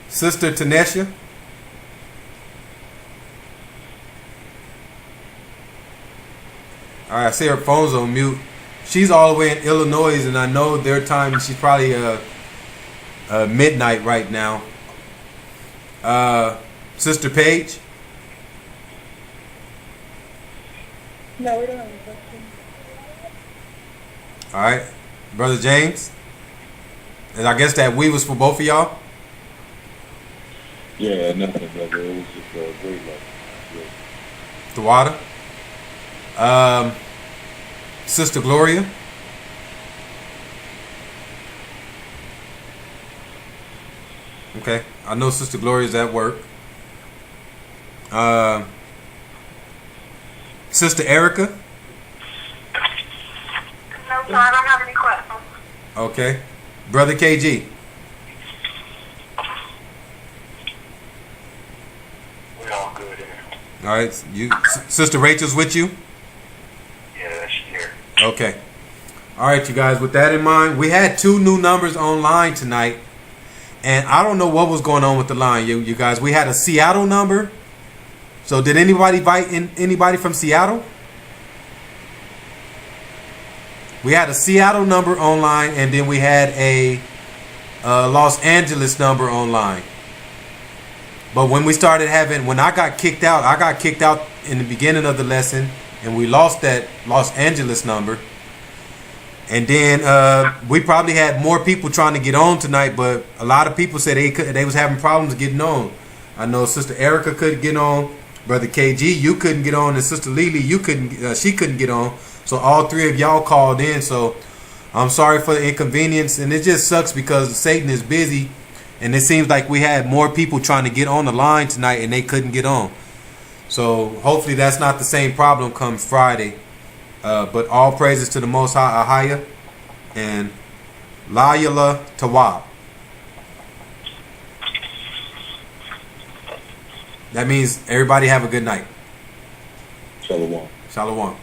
Sister Tanesha. All right, I see her phone's on mute. She's all the way in Illinois, and I know their time, she's probably midnight right now. Sister Paige. No, we don't have a question. All right, Brother James. And I guess that we was for both of y'all. Yeah, nothing, brother. It was just a great lesson. The water. Sister Gloria. Okay, I know Sister Gloria's at work. Sister Erica. No, sir, I don't have any questions. Okay, Brother KG. We all good here. All right, Sister Rachel's with you. Yeah, she's here. Okay. All right, you guys. With that in mind, we had 2 new numbers online tonight, and I don't know what was going on with the line. You guys, we had a Seattle number. So did anybody invite anybody from Seattle? We had a Seattle number online, and then we had a Los Angeles number online. But when we started when I got kicked out in the beginning of the lesson, and we lost that Los Angeles number. And then we probably had more people trying to get on tonight, but a lot of people said they was having problems getting on. I know Sister Erica couldn't get on, Brother KG, you couldn't get on, and Sister Lily, she couldn't get on. So all 3 of y'all called in. So I'm sorry for the inconvenience, and it just sucks because Satan is busy, and it seems like we had more people trying to get on the line tonight, and they couldn't get on. So hopefully that's not the same problem come Friday. But all praises to the Most High Ahaya and Layala Tawab. That means everybody have a good night. Shalom. Shalom.